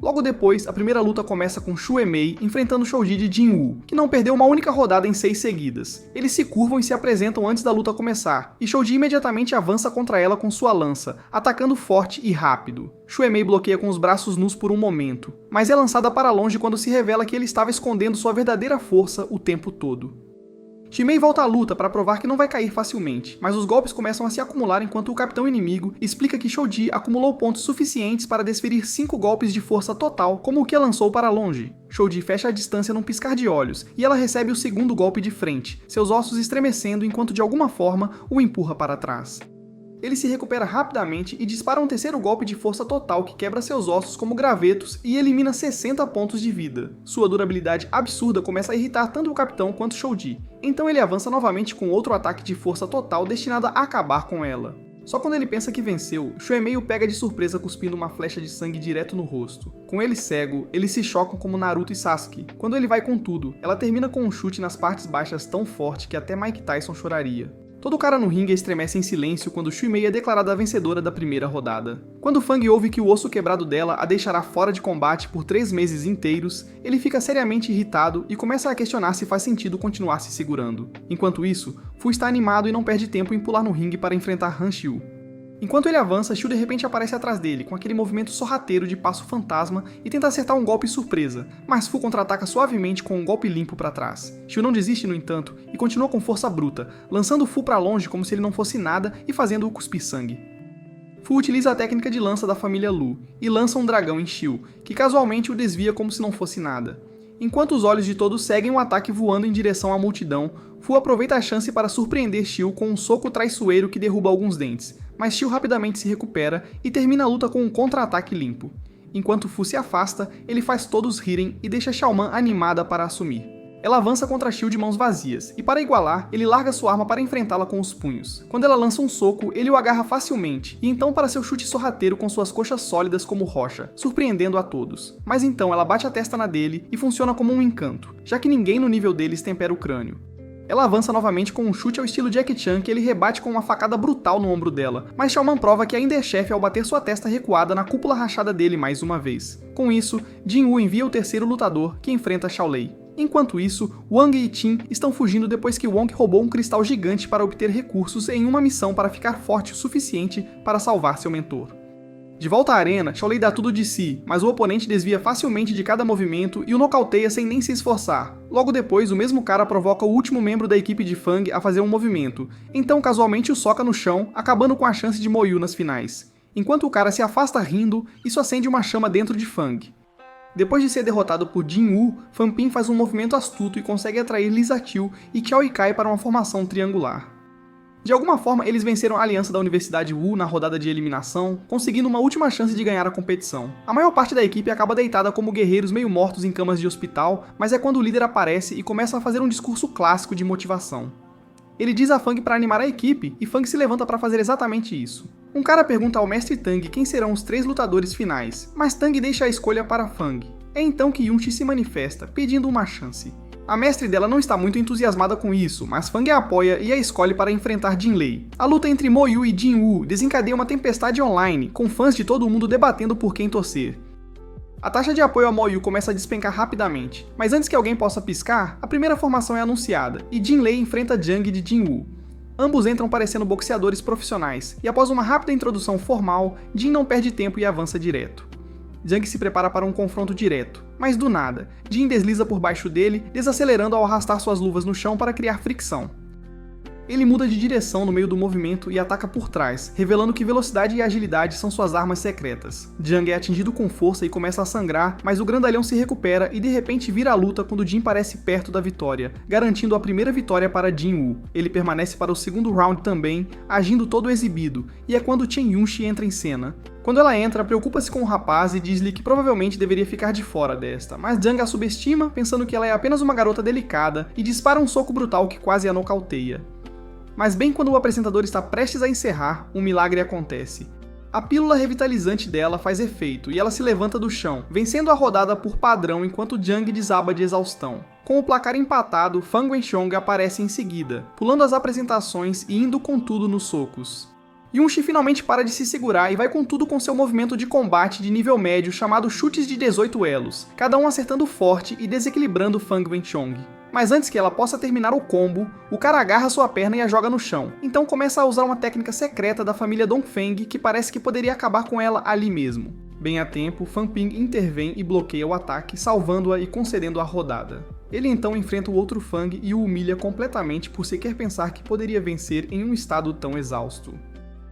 Logo depois, a primeira luta começa com Xue Mei enfrentando Shouji de Jinwoo, que não perdeu uma única rodada em 6 seguidas. Eles se curvam e se apresentam antes da luta começar, e Shouji imediatamente avança contra ela com sua lança, atacando forte e rápido. Xue Mei bloqueia com os braços nus por um momento, mas é lançada para longe quando se revela que ele estava escondendo sua verdadeira força o tempo todo. Shimei volta à luta para provar que não vai cair facilmente, mas os golpes começam a se acumular enquanto o capitão inimigo explica que Shouji acumulou pontos suficientes para desferir 5 golpes de força total, como o que a lançou para longe. Shouji fecha a distância num piscar de olhos, e ela recebe o segundo golpe de frente, seus ossos estremecendo enquanto de alguma forma o empurra para trás. Ele se recupera rapidamente e dispara um terceiro golpe de força total que quebra seus ossos como gravetos e elimina 60 pontos de vida. Sua durabilidade absurda começa a irritar tanto o capitão quanto Shouji, então ele avança novamente com outro ataque de força total destinado a acabar com ela. Só quando ele pensa que venceu, Xue Mei o pega de surpresa cuspindo uma flecha de sangue direto no rosto. Com ele cego, eles se chocam como Naruto e Sasuke. Quando ele vai com tudo, ela termina com um chute nas partes baixas tão forte que até Mike Tyson choraria. Todo cara no ringue estremece em silêncio quando Xue Mei é declarada a vencedora da primeira rodada. Quando Fang ouve que o osso quebrado dela a deixará fora de combate por 3 meses inteiros, ele fica seriamente irritado e começa a questionar se faz sentido continuar se segurando. Enquanto isso, Fu está animado e não perde tempo em pular no ringue para enfrentar Han Xiu. Enquanto ele avança, Xiu de repente aparece atrás dele, com aquele movimento sorrateiro de passo fantasma e tenta acertar um golpe surpresa, mas Fu contra-ataca suavemente com um golpe limpo para trás. Xiu não desiste, no entanto, e continua com força bruta, lançando Fu para longe como se ele não fosse nada e fazendo-o cuspir sangue. Fu utiliza a técnica de lança da família Lu, e lança um dragão em Xiu, que casualmente o desvia como se não fosse nada. Enquanto os olhos de todos seguem o ataque voando em direção à multidão, Fu aproveita a chance para surpreender Xiu com um soco traiçoeiro que derruba alguns dentes, mas Xiu rapidamente se recupera e termina a luta com um contra-ataque limpo. Enquanto Fu se afasta, ele faz todos rirem e deixa Xiaoman animada para assumir. Ela avança contra Xiu de mãos vazias, e para igualar, ele larga sua arma para enfrentá-la com os punhos. Quando ela lança um soco, ele o agarra facilmente, e então para seu chute sorrateiro com suas coxas sólidas como rocha, surpreendendo a todos. Mas então ela bate a testa na dele e funciona como um encanto, já que ninguém no nível deles tempera o crânio. Ela avança novamente com um chute ao estilo Jackie Chan que ele rebate com uma facada brutal no ombro dela, mas Xiaoman prova que ainda é chefe ao bater sua testa recuada na cúpula rachada dele mais uma vez. Com isso, Jin Woo envia o terceiro lutador, que enfrenta Xiao Lei. Enquanto isso, Wang e Qin estão fugindo depois que Wong roubou um cristal gigante para obter recursos em uma missão para ficar forte o suficiente para salvar seu mentor. De volta à arena, Xiao Lei dá tudo de si, mas o oponente desvia facilmente de cada movimento e o nocauteia sem nem se esforçar. Logo depois, o mesmo cara provoca o último membro da equipe de Fang a fazer um movimento, então casualmente o soca no chão, acabando com a chance de Mo Yu nas finais. Enquanto o cara se afasta rindo, isso acende uma chama dentro de Fang. Depois de ser derrotado por Jin Woo, Fan Ping faz um movimento astuto e consegue atrair Lisa Qiu e Qiao Yikai para uma formação triangular. De alguma forma, eles venceram a aliança da Universidade Wu na rodada de eliminação, conseguindo uma última chance de ganhar a competição. A maior parte da equipe acaba deitada como guerreiros meio mortos em camas de hospital, mas é quando o líder aparece e começa a fazer um discurso clássico de motivação. Ele diz a Fang para animar a equipe, e Fang se levanta para fazer exatamente isso. Um cara pergunta ao mestre Tang quem serão os 3 lutadores finais, mas Tang deixa a escolha para Fang. É então que Yunchi se manifesta, pedindo uma chance. A mestre dela não está muito entusiasmada com isso, mas Fang a apoia e a escolhe para enfrentar Jin Lei. A luta entre Mo Yu e Jin Woo desencadeia uma tempestade online, com fãs de todo mundo debatendo por quem torcer. A taxa de apoio a Mo Yu começa a despencar rapidamente, mas antes que alguém possa piscar, a primeira formação é anunciada, e Jin Lei enfrenta Zhang de Jin Woo. Ambos entram parecendo boxeadores profissionais, e após uma rápida introdução formal, Jin não perde tempo e avança direto. Zhang se prepara para um confronto direto, mas do nada, Jin desliza por baixo dele, desacelerando ao arrastar suas luvas no chão para criar fricção. Ele muda de direção no meio do movimento e ataca por trás, revelando que velocidade e agilidade são suas armas secretas. Zhang é atingido com força e começa a sangrar, mas o grandalhão se recupera e de repente vira a luta quando Jin parece perto da vitória, garantindo a primeira vitória para Jin Woo. Ele permanece para o segundo round também, agindo todo exibido, e é quando Chen Yunxi entra em cena. Quando ela entra, preocupa-se com o rapaz e diz-lhe que provavelmente deveria ficar de fora desta, mas Zhang a subestima, pensando que ela é apenas uma garota delicada, e dispara um soco brutal que quase a nocauteia. Mas bem quando o apresentador está prestes a encerrar, um milagre acontece. A pílula revitalizante dela faz efeito e ela se levanta do chão, vencendo a rodada por padrão enquanto Zhang desaba de exaustão. Com o placar empatado, Fang Wenxiong aparece em seguida, pulando as apresentações e indo com tudo nos socos. Yunchi finalmente para de se segurar e vai com tudo com seu movimento de combate de nível médio chamado chutes de 18 elos, cada um acertando forte e desequilibrando Fang Wenxiong. Mas antes que ela possa terminar o combo, o cara agarra sua perna e a joga no chão, então começa a usar uma técnica secreta da família Dongfeng que parece que poderia acabar com ela ali mesmo. Bem a tempo, Fan Ping intervém e bloqueia o ataque, salvando-a e concedendo a rodada. Ele então enfrenta o outro Fang e o humilha completamente por sequer pensar que poderia vencer em um estado tão exausto.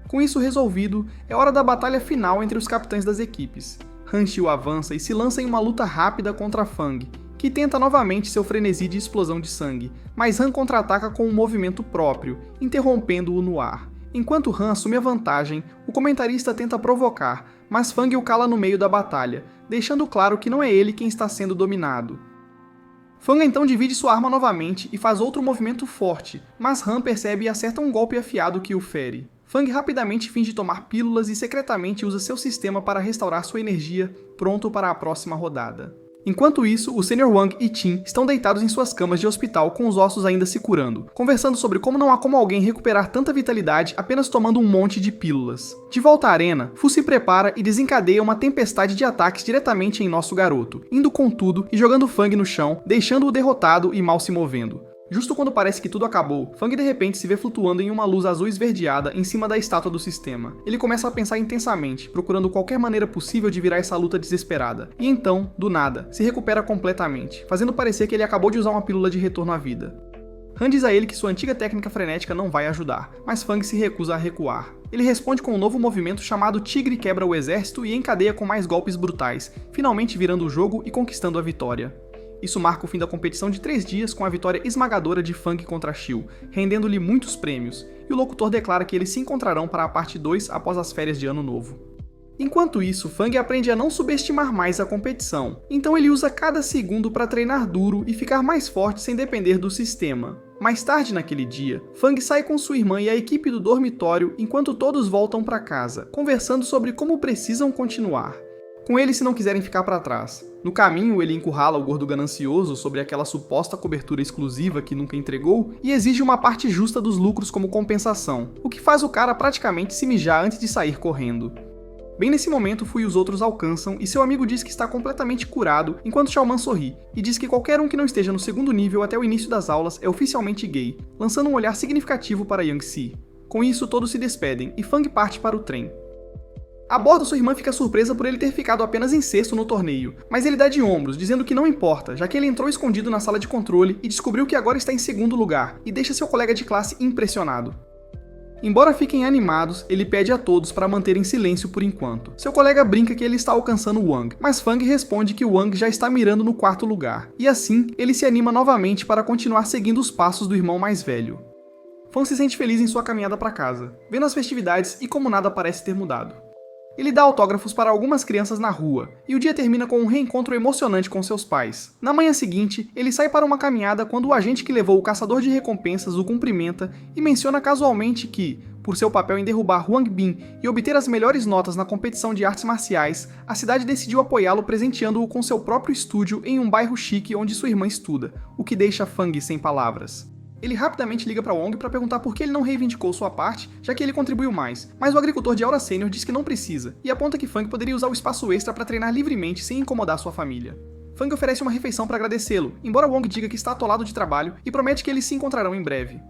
Com isso resolvido, é hora da batalha final entre os capitães das equipes. Han Xiu avança e se lança em uma luta rápida contra Fang, que tenta novamente seu frenesi de explosão de sangue, mas Han contra-ataca com um movimento próprio, interrompendo-o no ar. Enquanto Han assume a vantagem, o comentarista tenta provocar, mas Fang o cala no meio da batalha, deixando claro que não é ele quem está sendo dominado. Fang então divide sua arma novamente e faz outro movimento forte, mas Han percebe e acerta um golpe afiado que o fere. Fang rapidamente finge tomar pílulas e secretamente usa seu sistema para restaurar sua energia, pronto para a próxima rodada. Enquanto isso, o Sr. Wang e Qin estão deitados em suas camas de hospital com os ossos ainda se curando, conversando sobre como não há como alguém recuperar tanta vitalidade apenas tomando um monte de pílulas. De volta à arena, Fu se prepara e desencadeia uma tempestade de ataques diretamente em nosso garoto, indo com tudo e jogando Fang no chão, deixando-o derrotado e mal se movendo. Justo quando parece que tudo acabou, Fang de repente se vê flutuando em uma luz azul esverdeada em cima da estátua do sistema. Ele começa a pensar intensamente, procurando qualquer maneira possível de virar essa luta desesperada. E então, do nada, se recupera completamente, fazendo parecer que ele acabou de usar uma pílula de retorno à vida. Han diz a ele que sua antiga técnica frenética não vai ajudar, mas Fang se recusa a recuar. Ele responde com um novo movimento chamado Tigre quebra o exército e encadeia com mais golpes brutais, finalmente virando o jogo e conquistando a vitória. Isso marca o fim da competição de 3 dias com a vitória esmagadora de Fang contra Xiu, rendendo-lhe muitos prêmios, e o locutor declara que eles se encontrarão para a parte 2 após as férias de Ano Novo. Enquanto isso, Fang aprende a não subestimar mais a competição, então ele usa cada segundo para treinar duro e ficar mais forte sem depender do sistema. Mais tarde naquele dia, Fang sai com sua irmã e a equipe do dormitório enquanto todos voltam para casa, conversando sobre como precisam continuar. Com ele se não quiserem ficar para trás. No caminho, ele encurrala o gordo ganancioso sobre aquela suposta cobertura exclusiva que nunca entregou e exige uma parte justa dos lucros como compensação, o que faz o cara praticamente se mijar antes de sair correndo. Bem nesse momento, Fu e os outros alcançam e seu amigo diz que está completamente curado, enquanto Xiaoman sorri, e diz que qualquer um que não esteja no segundo nível até o início das aulas é oficialmente gay, lançando um olhar significativo para Yang Si. Com isso, todos se despedem e Fang parte para o trem. A bordo, sua irmã fica surpresa por ele ter ficado apenas em sexto no torneio, mas ele dá de ombros, dizendo que não importa, já que ele entrou escondido na sala de controle e descobriu que agora está em segundo lugar, e deixa seu colega de classe impressionado. Embora fiquem animados, ele pede a todos para manterem silêncio por enquanto. Seu colega brinca que ele está alcançando Wang, mas Fang responde que Wang já está mirando no quarto lugar, e assim ele se anima novamente para continuar seguindo os passos do irmão mais velho. Fang se sente feliz em sua caminhada para casa, vendo as festividades e como nada parece ter mudado. Ele dá autógrafos para algumas crianças na rua, e o dia termina com um reencontro emocionante com seus pais. Na manhã seguinte, ele sai para uma caminhada quando o agente que levou o caçador de recompensas o cumprimenta e menciona casualmente que, por seu papel em derrubar Huang Bin e obter as melhores notas na competição de artes marciais, a cidade decidiu apoiá-lo presenteando-o com seu próprio estúdio em um bairro chique onde sua irmã estuda, o que deixa Fang sem palavras. Ele rapidamente liga para Wong para perguntar por que ele não reivindicou sua parte, já que ele contribuiu mais, mas o agricultor de Aura Sênior diz que não precisa, e aponta que Fang poderia usar o espaço extra para treinar livremente sem incomodar sua família. Fang oferece uma refeição para agradecê-lo, embora Wong diga que está atolado de trabalho e promete que eles se encontrarão em breve.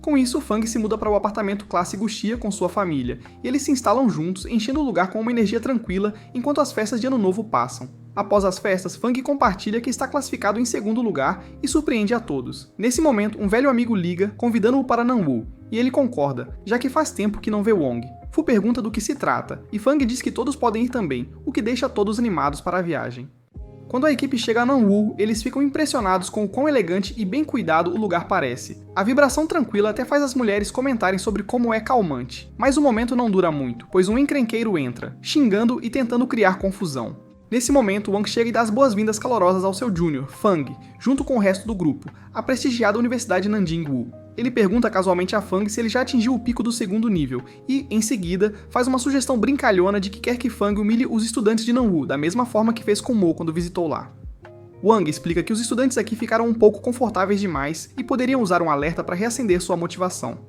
Com isso, Fang se muda para o apartamento classe Guxia com sua família, e eles se instalam juntos, enchendo o lugar com uma energia tranquila enquanto as festas de Ano Novo passam. Após as festas, Fang compartilha que está classificado em segundo lugar e surpreende a todos. Nesse momento, um velho amigo liga, convidando-o para Nanwu, e ele concorda, já que faz tempo que não vê Wong. Fu pergunta do que se trata, e Fang diz que todos podem ir também, o que deixa todos animados para a viagem. Quando a equipe chega a Nanwu, eles ficam impressionados com o quão elegante e bem cuidado o lugar parece. A vibração tranquila até faz as mulheres comentarem sobre como é calmante. Mas o momento não dura muito, pois um encrenqueiro entra, xingando e tentando criar confusão. Nesse momento, Wang chega e dá as boas-vindas calorosas ao seu júnior, Fang, junto com o resto do grupo, a prestigiada Universidade Nanjing-Wu. Ele pergunta casualmente a Fang se ele já atingiu o pico do segundo nível, e, em seguida, faz uma sugestão brincalhona de que quer que Fang humilhe os estudantes de Nanwu, da mesma forma que fez com Mo quando visitou lá. Wang explica que os estudantes aqui ficaram um pouco confortáveis demais e poderiam usar um alerta para reacender sua motivação.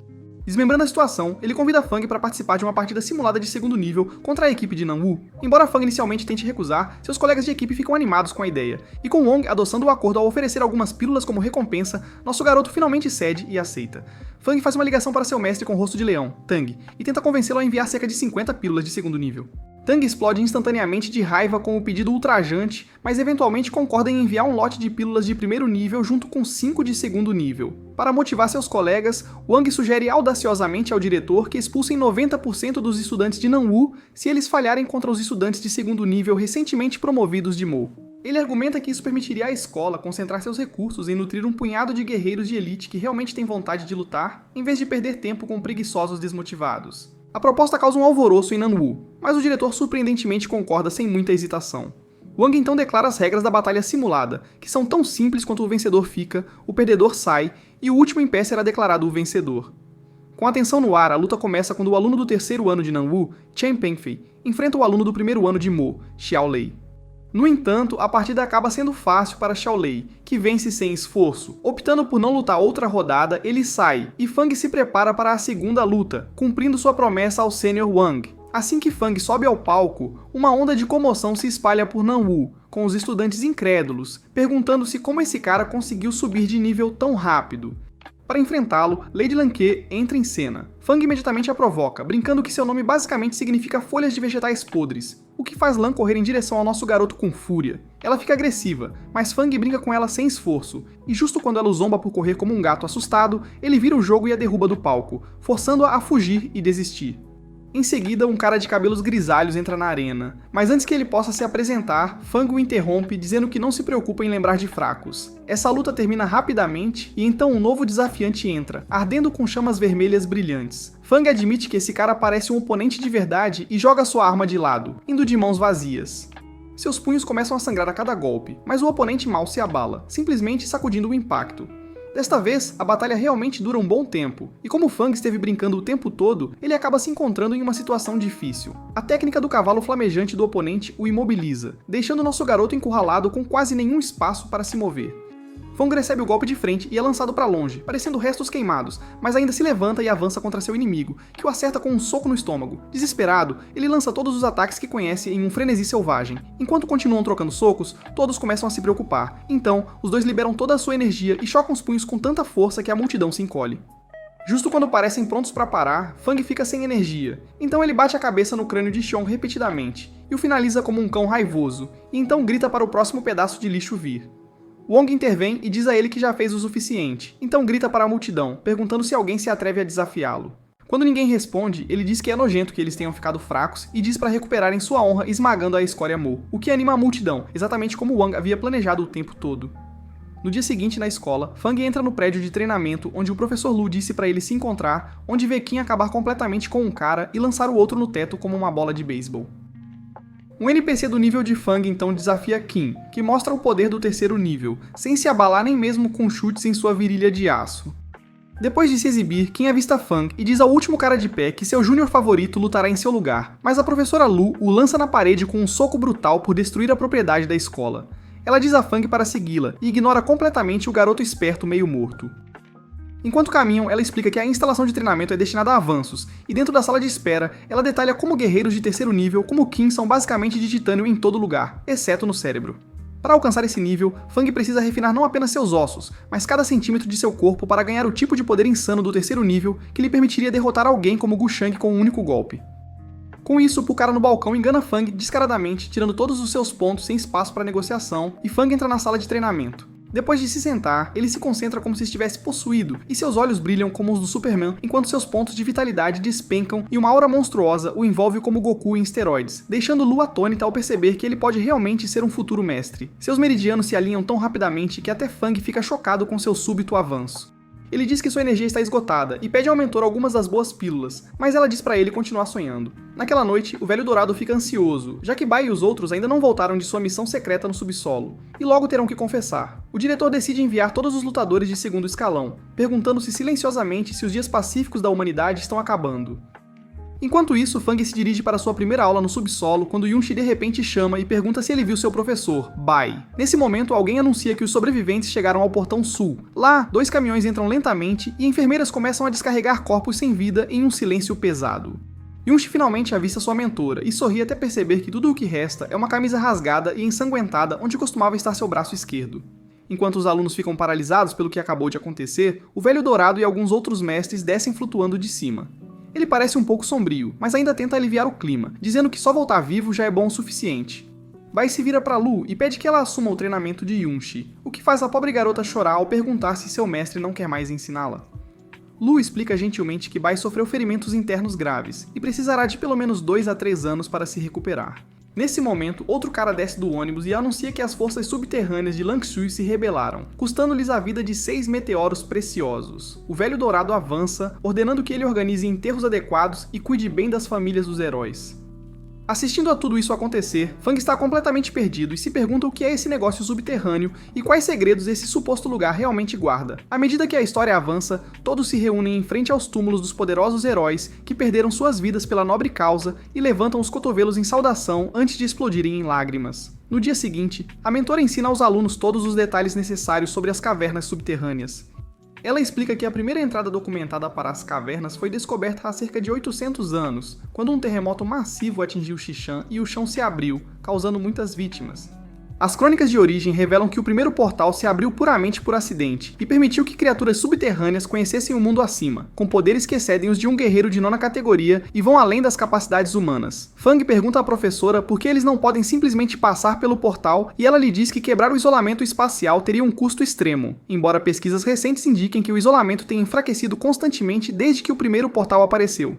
Desmembrando a situação, ele convida Fang para participar de uma partida simulada de segundo nível contra a equipe de Nanwu. Embora Fang inicialmente tente recusar, seus colegas de equipe ficam animados com a ideia, e com Wong adoçando o acordo ao oferecer algumas pílulas como recompensa, nosso garoto finalmente cede e aceita. Fang faz uma ligação para seu mestre com o rosto de leão, Tang, e tenta convencê-lo a enviar cerca de 50 pílulas de segundo nível. Tang explode instantaneamente de raiva com o pedido ultrajante, mas eventualmente concorda em enviar um lote de pílulas de primeiro nível junto com 5 de segundo nível. Para motivar seus colegas, Wang sugere audaciosamente ao diretor que expulsem 90% dos estudantes de Nanwu se eles falharem contra os estudantes de segundo nível recentemente promovidos de Mo. Ele argumenta que isso permitiria à escola concentrar seus recursos em nutrir um punhado de guerreiros de elite que realmente têm vontade de lutar, em vez de perder tempo com preguiçosos desmotivados. A proposta causa um alvoroço em Nanwu, mas o diretor surpreendentemente concorda sem muita hesitação. Wang então declara as regras da batalha simulada, que são tão simples quanto o vencedor fica, o perdedor sai, e o último em pé será declarado o vencedor. Com a tensão no ar, a luta começa quando o aluno do terceiro ano de Nanwu, Chen Pengfei, enfrenta o aluno do primeiro ano de Mo, Xiao Lei. No entanto, a partida acaba sendo fácil para Xiao Lei, que vence sem esforço. Optando por não lutar outra rodada, ele sai, e Fang se prepara para a segunda luta, cumprindo sua promessa ao sênior Wang. Assim que Fang sobe ao palco, uma onda de comoção se espalha por Nanwu, com os estudantes incrédulos, perguntando-se como esse cara conseguiu subir de nível tão rápido. Para enfrentá-lo, Lady Lanque entra em cena. Fang imediatamente a provoca, brincando que seu nome basicamente significa folhas de vegetais podres, o que faz Lan correr em direção ao nosso garoto com fúria. Ela fica agressiva, mas Fang brinca com ela sem esforço, e justo quando ela o zomba por correr como um gato assustado, ele vira o jogo e a derruba do palco, forçando-a a fugir e desistir. Em seguida, um cara de cabelos grisalhos entra na arena, mas antes que ele possa se apresentar, Fang o interrompe dizendo que não se preocupa em lembrar de fracos. Essa luta termina rapidamente e então um novo desafiante entra, ardendo com chamas vermelhas brilhantes. Fang admite que esse cara parece um oponente de verdade e joga sua arma de lado, indo de mãos vazias. Seus punhos começam a sangrar a cada golpe, mas o oponente mal se abala, simplesmente sacudindo o impacto. Desta vez, a batalha realmente dura um bom tempo, e como Fang esteve brincando o tempo todo, ele acaba se encontrando em uma situação difícil. A técnica do cavalo flamejante do oponente o imobiliza, deixando nosso garoto encurralado com quase nenhum espaço para se mover. Fang recebe o golpe de frente e é lançado para longe, parecendo restos queimados, mas ainda se levanta e avança contra seu inimigo, que o acerta com um soco no estômago. Desesperado, ele lança todos os ataques que conhece em um frenesi selvagem. Enquanto continuam trocando socos, todos começam a se preocupar. Então, os dois liberam toda a sua energia e chocam os punhos com tanta força que a multidão se encolhe. Justo quando parecem prontos para parar, Fang fica sem energia. Então ele bate a cabeça no crânio de Xiong repetidamente, e o finaliza como um cão raivoso, e então grita para o próximo pedaço de lixo vir. Wong intervém e diz a ele que já fez o suficiente, então grita para a multidão, perguntando se alguém se atreve a desafiá-lo. Quando ninguém responde, ele diz que é nojento que eles tenham ficado fracos e diz para recuperarem sua honra esmagando a escória Mo, o que anima a multidão, exatamente como Wang havia planejado o tempo todo. No dia seguinte na escola, Fang entra no prédio de treinamento onde o professor Lu disse para ele se encontrar, onde vê Qin acabar completamente com um cara e lançar o outro no teto como uma bola de beisebol. Um NPC do nível de Fang então desafia Qin, que mostra o poder do terceiro nível, sem se abalar nem mesmo com chutes em sua virilha de aço. Depois de se exibir, Qin avista Fang e diz ao último cara de pé que seu júnior favorito lutará em seu lugar, mas a professora Lu o lança na parede com um soco brutal por destruir a propriedade da escola. Ela diz a Fang para segui-la e ignora completamente o garoto esperto meio morto. Enquanto caminham, ela explica que a instalação de treinamento é destinada a avanços, e dentro da sala de espera, ela detalha como guerreiros de terceiro nível como Qin são basicamente de titânio em todo lugar, exceto no cérebro. Para alcançar esse nível, Fang precisa refinar não apenas seus ossos, mas cada centímetro de seu corpo para ganhar o tipo de poder insano do terceiro nível que lhe permitiria derrotar alguém como Gu Shang com um único golpe. Com isso, o cara no balcão engana Fang descaradamente, tirando todos os seus pontos sem espaço para negociação, e Fang entra na sala de treinamento. Depois de se sentar, ele se concentra como se estivesse possuído, e seus olhos brilham como os do Superman, enquanto seus pontos de vitalidade despencam e uma aura monstruosa o envolve como Goku em esteroides, deixando Lu atônita ao perceber que ele pode realmente ser um futuro mestre. Seus meridianos se alinham tão rapidamente que até Fang fica chocado com seu súbito avanço. Ele diz que sua energia está esgotada e pede ao mentor algumas das boas pílulas, mas ela diz para ele continuar sonhando. Naquela noite, o velho dourado fica ansioso, já que Bai e os outros ainda não voltaram de sua missão secreta no subsolo, e logo terão que confessar. O diretor decide enviar todos os lutadores de segundo escalão, perguntando-se silenciosamente se os dias pacíficos da humanidade estão acabando. Enquanto isso, Fang se dirige para sua primeira aula no subsolo quando Yunshi de repente chama e pergunta se ele viu seu professor, Bai. Nesse momento, alguém anuncia que os sobreviventes chegaram ao portão sul. Lá, 2 caminhões entram lentamente e enfermeiras começam a descarregar corpos sem vida em um silêncio pesado. Yunshi finalmente avista sua mentora e sorri até perceber que tudo o que resta é uma camisa rasgada e ensanguentada onde costumava estar seu braço esquerdo. Enquanto os alunos ficam paralisados pelo que acabou de acontecer, o velho dourado e alguns outros mestres descem flutuando de cima. Ele parece um pouco sombrio, mas ainda tenta aliviar o clima, dizendo que só voltar vivo já é bom o suficiente. Bai se vira para Lu e pede que ela assuma o treinamento de Yunshi, o que faz a pobre garota chorar ao perguntar se seu mestre não quer mais ensiná-la. Lu explica gentilmente que Bai sofreu ferimentos internos graves e precisará de pelo menos 2 a 3 anos para se recuperar. Nesse momento, outro cara desce do ônibus e anuncia que as forças subterrâneas de Lang Shui se rebelaram, custando-lhes a vida de 6 meteoros preciosos. O velho dourado avança, ordenando que ele organize enterros adequados e cuide bem das famílias dos heróis. Assistindo a tudo isso acontecer, Fang está completamente perdido e se pergunta o que é esse negócio subterrâneo e quais segredos esse suposto lugar realmente guarda. À medida que a história avança, todos se reúnem em frente aos túmulos dos poderosos heróis que perderam suas vidas pela nobre causa e levantam os cotovelos em saudação antes de explodirem em lágrimas. No dia seguinte, a mentora ensina aos alunos todos os detalhes necessários sobre as cavernas subterrâneas. Ela explica que a primeira entrada documentada para as cavernas foi descoberta há cerca de 800 anos, quando um terremoto massivo atingiu Xishan e o chão se abriu, causando muitas vítimas. As crônicas de origem revelam que o primeiro portal se abriu puramente por acidente e permitiu que criaturas subterrâneas conhecessem o mundo acima, com poderes que excedem os de um guerreiro de 9ª categoria e vão além das capacidades humanas. Fang pergunta à professora por que eles não podem simplesmente passar pelo portal e ela lhe diz que quebrar o isolamento espacial teria um custo extremo, embora pesquisas recentes indiquem que o isolamento tem enfraquecido constantemente desde que o primeiro portal apareceu.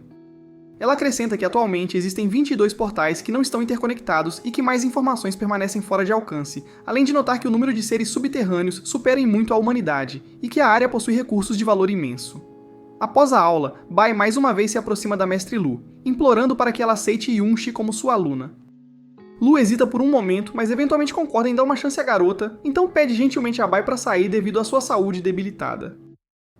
Ela acrescenta que atualmente existem 22 portais que não estão interconectados e que mais informações permanecem fora de alcance, além de notar que o número de seres subterrâneos supera em muito a humanidade e que a área possui recursos de valor imenso. Após a aula, Bai mais uma vez se aproxima da Mestre Lu, implorando para que ela aceite Yunshi como sua aluna. Lu hesita por um momento, mas eventualmente concorda em dar uma chance à garota, então pede gentilmente a Bai para sair devido à sua saúde debilitada.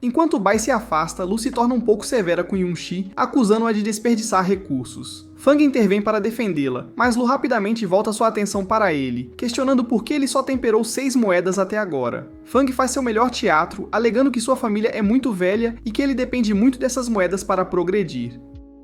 Enquanto Bai se afasta, Lu se torna um pouco severa com Yunshi, acusando-a de desperdiçar recursos. Fang intervém para defendê-la, mas Lu rapidamente volta sua atenção para ele, questionando por que ele só temperou 6 moedas até agora. Fang faz seu melhor teatro, alegando que sua família é muito velha e que ele depende muito dessas moedas para progredir.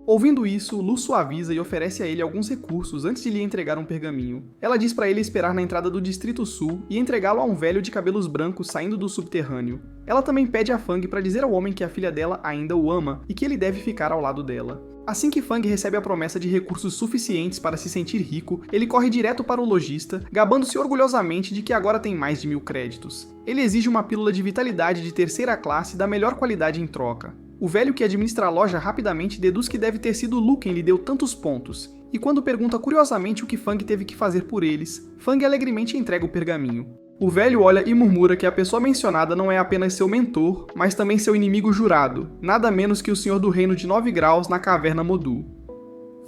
Ouvindo isso, Lu suaviza e oferece a ele alguns recursos antes de lhe entregar um pergaminho. Ela diz para ele esperar na entrada do Distrito Sul e entregá-lo a um velho de cabelos brancos saindo do subterrâneo. Ela também pede a Fang para dizer ao homem que a filha dela ainda o ama e que ele deve ficar ao lado dela. Assim que Fang recebe a promessa de recursos suficientes para se sentir rico, ele corre direto para o lojista, gabando-se orgulhosamente de que agora tem mais de 1000 créditos. Ele exige uma pílula de vitalidade de terceira classe da melhor qualidade em troca. O velho que administra a loja rapidamente deduz que deve ter sido Lu quem lhe deu tantos pontos, e quando pergunta curiosamente o que Fang teve que fazer por eles, Fang alegremente entrega o pergaminho. O velho olha e murmura que a pessoa mencionada não é apenas seu mentor, mas também seu inimigo jurado, nada menos que o Senhor do Reino de 9 Graus na Caverna Modu.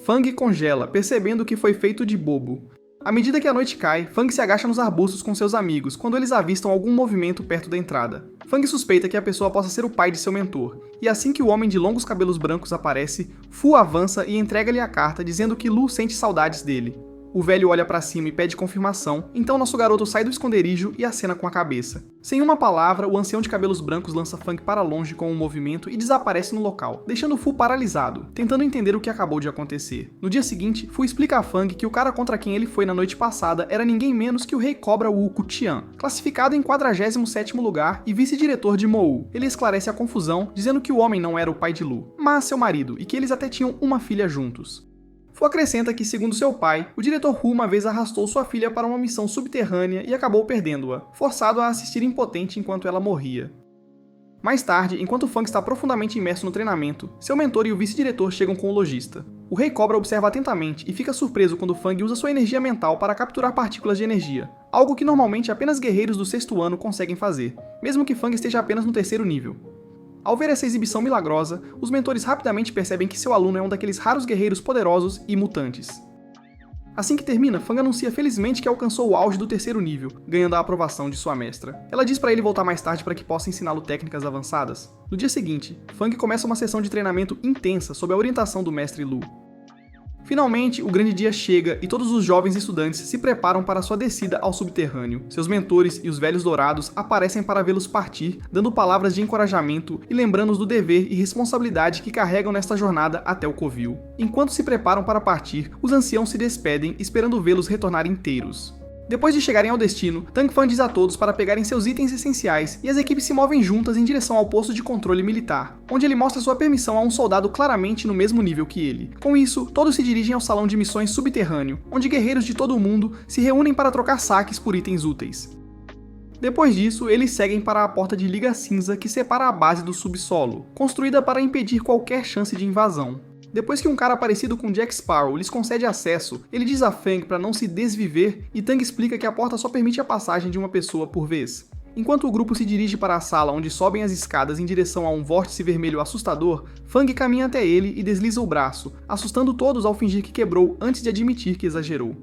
Fang congela, percebendo que foi feito de bobo. À medida que a noite cai, Fang se agacha nos arbustos com seus amigos quando eles avistam algum movimento perto da entrada. Fang suspeita que a pessoa possa ser o pai de seu mentor, e assim que o homem de longos cabelos brancos aparece, Fu avança e entrega-lhe a carta dizendo que Lu sente saudades dele. O velho olha para cima e pede confirmação, então nosso garoto sai do esconderijo e acena com a cabeça. Sem uma palavra, o ancião de cabelos brancos lança Fang para longe com um movimento e desaparece no local, deixando Fu paralisado, tentando entender o que acabou de acontecer. No dia seguinte, Fu explica a Fang que o cara contra quem ele foi na noite passada era ninguém menos que o Rei Cobra Wuku Tian, classificado em 47º lugar e vice-diretor de Mou. Ele esclarece a confusão, dizendo que o homem não era o pai de Lu, mas seu marido, e que eles até tinham uma filha juntos. Fu acrescenta que, segundo seu pai, o diretor Hu uma vez arrastou sua filha para uma missão subterrânea e acabou perdendo-a, forçado a assistir impotente enquanto ela morria. Mais tarde, enquanto Fang está profundamente imerso no treinamento, seu mentor e o vice-diretor chegam com o lojista. O Rei Cobra observa atentamente e fica surpreso quando Fang usa sua energia mental para capturar partículas de energia, algo que normalmente apenas guerreiros do 6º ano conseguem fazer, mesmo que Fang esteja apenas no 3º nível. Ao ver essa exibição milagrosa, os mentores rapidamente percebem que seu aluno é um daqueles raros guerreiros poderosos e mutantes. Assim que termina, Fang anuncia felizmente que alcançou o auge do 3º nível, ganhando a aprovação de sua mestra. Ela diz para ele voltar mais tarde para que possa ensiná-lo técnicas avançadas. No dia seguinte, Fang começa uma sessão de treinamento intensa sob a orientação do mestre Lu. Finalmente, o grande dia chega e todos os jovens estudantes se preparam para sua descida ao subterrâneo. Seus mentores e os velhos dourados aparecem para vê-los partir, dando palavras de encorajamento e lembrando-os do dever e responsabilidade que carregam nesta jornada até o covil. Enquanto se preparam para partir, os anciãos se despedem, esperando vê-los retornar inteiros. Depois de chegarem ao destino, Tang Fan diz a todos para pegarem seus itens essenciais e as equipes se movem juntas em direção ao posto de controle militar, onde ele mostra sua permissão a um soldado claramente no mesmo nível que ele. Com isso, todos se dirigem ao salão de missões subterrâneo, onde guerreiros de todo o mundo se reúnem para trocar saques por itens úteis. Depois disso, eles seguem para a porta de liga cinza que separa a base do subsolo, construída para impedir qualquer chance de invasão. Depois que um cara parecido com Jack Sparrow lhes concede acesso, ele diz a Fang para não se desviver e Tang explica que a porta só permite a passagem de uma pessoa por vez. Enquanto o grupo se dirige para a sala onde sobem as escadas em direção a um vórtice vermelho assustador, Fang caminha até ele e desliza o braço, assustando todos ao fingir que quebrou antes de admitir que exagerou.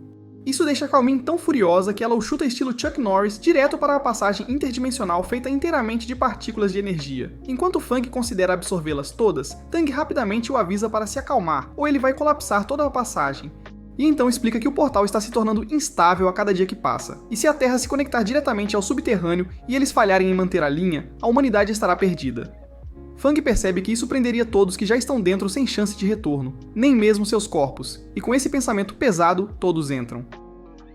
Isso deixa Calmin tão furiosa que ela o chuta estilo Chuck Norris direto para a passagem interdimensional feita inteiramente de partículas de energia. Enquanto Fang considera absorvê-las todas, Tang rapidamente o avisa para se acalmar, ou ele vai colapsar toda a passagem. E então explica que o portal está se tornando instável a cada dia que passa, e se a Terra se conectar diretamente ao subterrâneo e eles falharem em manter a linha, a humanidade estará perdida. Fang percebe que isso prenderia todos que já estão dentro sem chance de retorno, nem mesmo seus corpos, e com esse pensamento pesado, todos entram.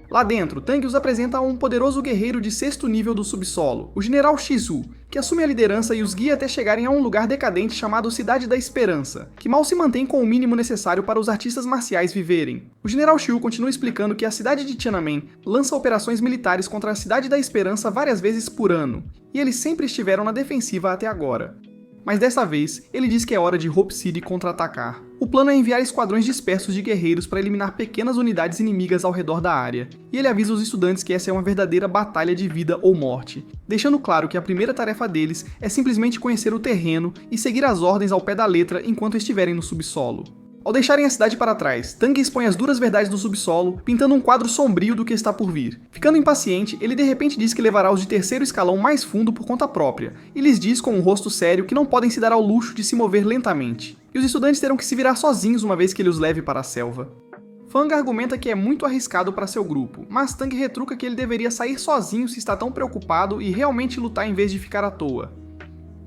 Lá dentro, Tang os apresenta a um poderoso guerreiro de 6º nível do subsolo, o General Shizu, que assume a liderança e os guia até chegarem a um lugar decadente chamado Cidade da Esperança, que mal se mantém com o mínimo necessário para os artistas marciais viverem. O General Xiu continua explicando que a cidade de Tiananmen lança operações militares contra a Cidade da Esperança várias vezes por ano, e eles sempre estiveram na defensiva até agora. Mas dessa vez, ele diz que é hora de Hope City contra-atacar. O plano é enviar esquadrões dispersos de guerreiros para eliminar pequenas unidades inimigas ao redor da área, e ele avisa os estudantes que essa é uma verdadeira batalha de vida ou morte, deixando claro que a primeira tarefa deles é simplesmente conhecer o terreno e seguir as ordens ao pé da letra enquanto estiverem no subsolo. Ao deixarem a cidade para trás, Tang expõe as duras verdades do subsolo, pintando um quadro sombrio do que está por vir. Ficando impaciente, ele de repente diz que levará os de terceiro escalão mais fundo por conta própria, e lhes diz com um rosto sério que não podem se dar ao luxo de se mover lentamente, e os estudantes terão que se virar sozinhos uma vez que ele os leve para a selva. Fang argumenta que é muito arriscado para seu grupo, mas Tang retruca que ele deveria sair sozinho se está tão preocupado e realmente lutar em vez de ficar à toa.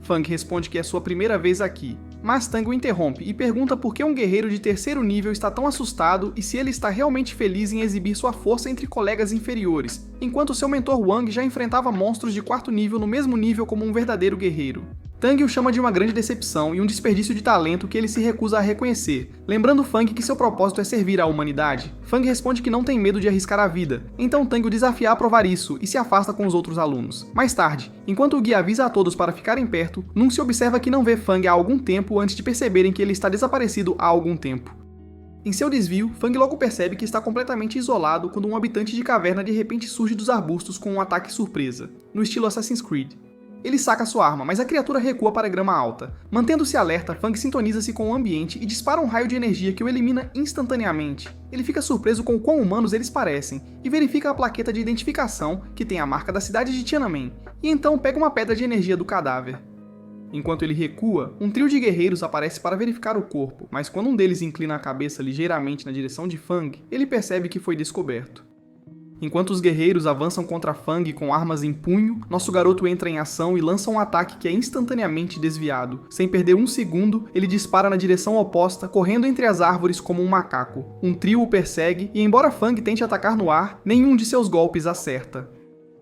Fang responde que é sua primeira vez aqui, mas Tang o interrompe e pergunta por que um guerreiro de terceiro nível está tão assustado e se ele está realmente feliz em exibir sua força entre colegas inferiores, enquanto seu mentor Wang já enfrentava monstros de quarto nível no mesmo nível como um verdadeiro guerreiro. Tang o chama de uma grande decepção e um desperdício de talento que ele se recusa a reconhecer, lembrando Fang que seu propósito é servir à humanidade. Fang responde que não tem medo de arriscar a vida, então Tang o desafia a provar isso e se afasta com os outros alunos. Mais tarde, enquanto o guia avisa a todos para ficarem perto, Nuncio observa que não vê Fang há algum tempo antes de perceberem que ele está desaparecido há algum tempo. Em seu desvio, Fang logo percebe que está completamente isolado quando um habitante de caverna de repente surge dos arbustos com um ataque surpresa, no estilo Assassin's Creed. Ele saca sua arma, mas a criatura recua para a grama alta. Mantendo-se alerta, Fang sintoniza-se com o ambiente e dispara um raio de energia que o elimina instantaneamente. Ele fica surpreso com o quão humanos eles parecem, e verifica a plaqueta de identificação, que tem a marca da cidade de Tiananmen, e então pega uma pedra de energia do cadáver. Enquanto ele recua, um trio de guerreiros aparece para verificar o corpo, mas quando um deles inclina a cabeça ligeiramente na direção de Fang, ele percebe que foi descoberto. Enquanto os guerreiros avançam contra Fang com armas em punho, nosso garoto entra em ação e lança um ataque que é instantaneamente desviado. Sem perder um segundo, ele dispara na direção oposta, correndo entre as árvores como um macaco. Um trio o persegue e, embora Fang tente atacar no ar, nenhum de seus golpes acerta.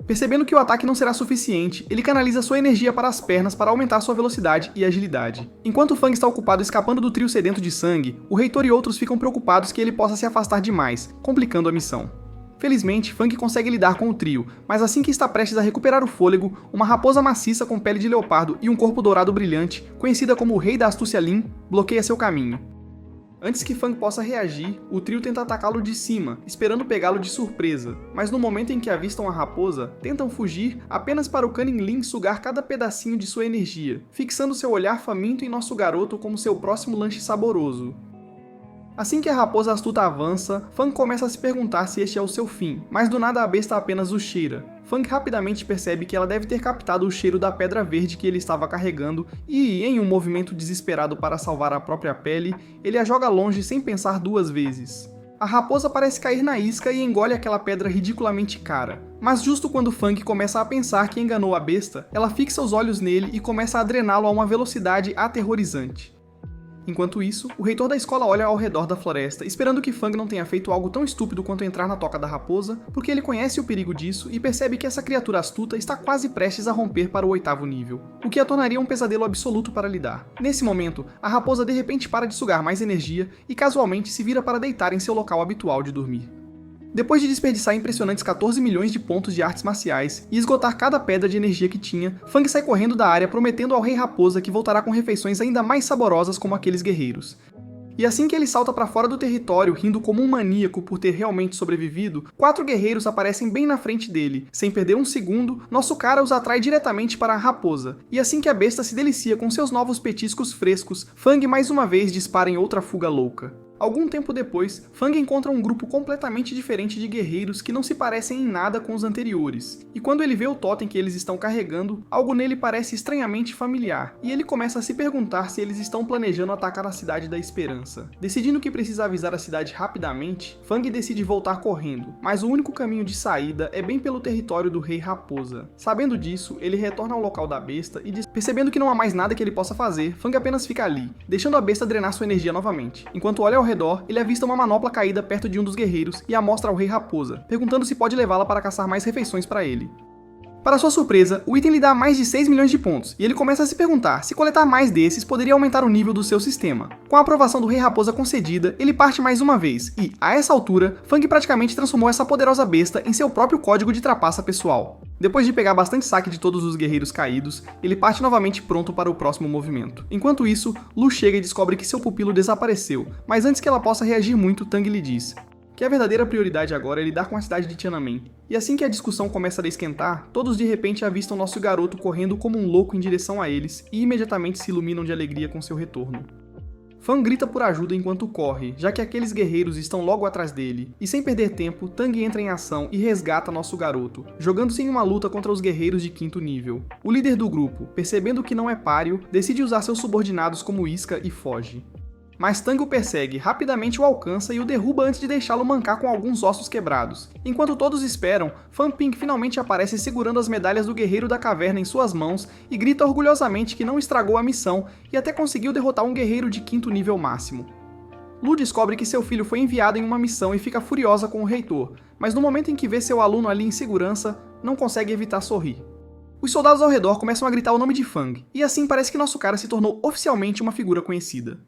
Percebendo que o ataque não será suficiente, ele canaliza sua energia para as pernas para aumentar sua velocidade e agilidade. Enquanto Fang está ocupado escapando do trio sedento de sangue, o reitor e outros ficam preocupados que ele possa se afastar demais, complicando a missão. Felizmente, Fang consegue lidar com o trio, mas assim que está prestes a recuperar o fôlego, uma raposa maciça com pele de leopardo e um corpo dourado brilhante, conhecida como o Rei da Astúcia Lin, bloqueia seu caminho. Antes que Fang possa reagir, o trio tenta atacá-lo de cima, esperando pegá-lo de surpresa, mas no momento em que avistam a raposa, tentam fugir apenas para o Cunning Lin sugar cada pedacinho de sua energia, fixando seu olhar faminto em nosso garoto como seu próximo lanche saboroso. Assim que a raposa astuta avança, Fang começa a se perguntar se este é o seu fim, mas do nada a besta apenas o cheira. Fang rapidamente percebe que ela deve ter captado o cheiro da pedra verde que ele estava carregando e, em um movimento desesperado para salvar a própria pele, ele a joga longe sem pensar duas vezes. A raposa parece cair na isca e engole aquela pedra ridiculamente cara, mas justo quando Fang começa a pensar que enganou a besta, ela fixa os olhos nele e começa a drená-lo a uma velocidade aterrorizante. Enquanto isso, o reitor da escola olha ao redor da floresta, esperando que Fang não tenha feito algo tão estúpido quanto entrar na toca da raposa, porque ele conhece o perigo disso e percebe que essa criatura astuta está quase prestes a romper para o 8º nível, o que a tornaria um pesadelo absoluto para lidar. Nesse momento, a raposa de repente para de sugar mais energia e casualmente se vira para deitar em seu local habitual de dormir. Depois de desperdiçar impressionantes 14 milhões de pontos de artes marciais e esgotar cada pedra de energia que tinha, Fang sai correndo da área prometendo ao Rei Raposa que voltará com refeições ainda mais saborosas como aqueles guerreiros. E assim que ele salta para fora do território, rindo como um maníaco por ter realmente sobrevivido, 4 guerreiros aparecem bem na frente dele. Sem perder um segundo, nosso cara os atrai diretamente para a raposa. E assim que a besta se delicia com seus novos petiscos frescos, Fang mais uma vez dispara em outra fuga louca. Algum tempo depois, Fang encontra um grupo completamente diferente de guerreiros que não se parecem em nada com os anteriores, e quando ele vê o totem que eles estão carregando, algo nele parece estranhamente familiar, e ele começa a se perguntar se eles estão planejando atacar a Cidade da Esperança. Decidindo que precisa avisar a cidade rapidamente, Fang decide voltar correndo, mas o único caminho de saída é bem pelo território do Rei Raposa. Sabendo disso, ele retorna ao local da besta e percebendo que não há mais nada que ele possa fazer, Fang apenas fica ali, deixando a besta drenar sua energia novamente. Enquanto olha ao redor, ele avista uma manopla caída perto de um dos guerreiros e a mostra ao Rei Raposa, perguntando se pode levá-la para caçar mais refeições para ele. Para sua surpresa, o item lhe dá mais de 6 milhões de pontos, e ele começa a se perguntar se coletar mais desses poderia aumentar o nível do seu sistema. Com a aprovação do Rei Raposa concedida, ele parte mais uma vez, e, a essa altura, Fang praticamente transformou essa poderosa besta em seu próprio código de trapaça pessoal. Depois de pegar bastante saque de todos os guerreiros caídos, ele parte novamente pronto para o próximo movimento. Enquanto isso, Lu chega e descobre que seu pupilo desapareceu, mas antes que ela possa reagir muito, Tang lhe diz que a verdadeira prioridade agora é lidar com a cidade de Tiananmen. E assim que a discussão começa a esquentar, todos de repente avistam nosso garoto correndo como um louco em direção a eles e imediatamente se iluminam de alegria com seu retorno. Fan grita por ajuda enquanto corre, já que aqueles guerreiros estão logo atrás dele, e sem perder tempo, Tang entra em ação e resgata nosso garoto, jogando-se em uma luta contra os guerreiros de 5º nível. O líder do grupo, percebendo que não é páreo, decide usar seus subordinados como isca e foge. Mas Tang o persegue, rapidamente o alcança e o derruba antes de deixá-lo mancar com alguns ossos quebrados. Enquanto todos esperam, Fan Ping finalmente aparece segurando as medalhas do Guerreiro da Caverna em suas mãos e grita orgulhosamente que não estragou a missão e até conseguiu derrotar um guerreiro de 5º nível máximo. Lu descobre que seu filho foi enviado em uma missão e fica furiosa com o reitor, mas no momento em que vê seu aluno ali em segurança, não consegue evitar sorrir. Os soldados ao redor começam a gritar o nome de Fang, e assim parece que nosso cara se tornou oficialmente uma figura conhecida.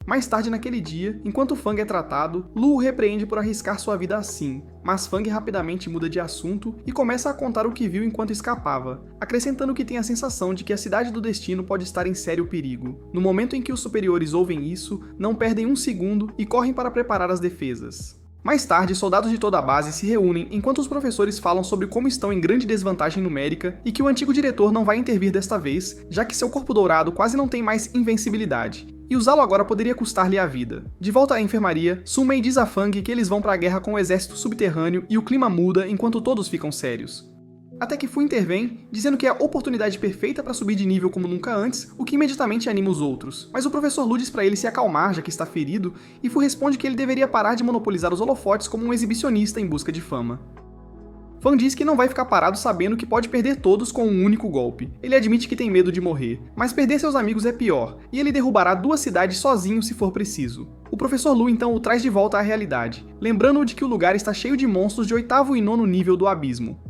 Mais tarde naquele dia, enquanto Fang é tratado, Lu o repreende por arriscar sua vida assim, mas Fang rapidamente muda de assunto e começa a contar o que viu enquanto escapava, acrescentando que tem a sensação de que a Cidade do Destino pode estar em sério perigo. No momento em que os superiores ouvem isso, não perdem um segundo e correm para preparar as defesas. Mais tarde, soldados de toda a base se reúnem enquanto os professores falam sobre como estão em grande desvantagem numérica e que o antigo diretor não vai intervir desta vez, já que seu corpo dourado quase não tem mais invencibilidade. E usá-lo agora poderia custar-lhe a vida. De volta à enfermaria, Sun-Mei diz a Fang que eles vão para a guerra com o exército subterrâneo e o clima muda enquanto todos ficam sérios. Até que Fu intervém, dizendo que é a oportunidade perfeita para subir de nível como nunca antes, o que imediatamente anima os outros. Mas o professor Lu diz para ele se acalmar, já que está ferido, e Fu responde que ele deveria parar de monopolizar os holofotes como um exibicionista em busca de fama. Fan diz que não vai ficar parado sabendo que pode perder todos com um único golpe. Ele admite que tem medo de morrer, mas perder seus amigos é pior, e ele derrubará 2 cidades sozinho se for preciso. O professor Lu então o traz de volta à realidade, lembrando-o de que o lugar está cheio de monstros de 8º e 9º nível do abismo.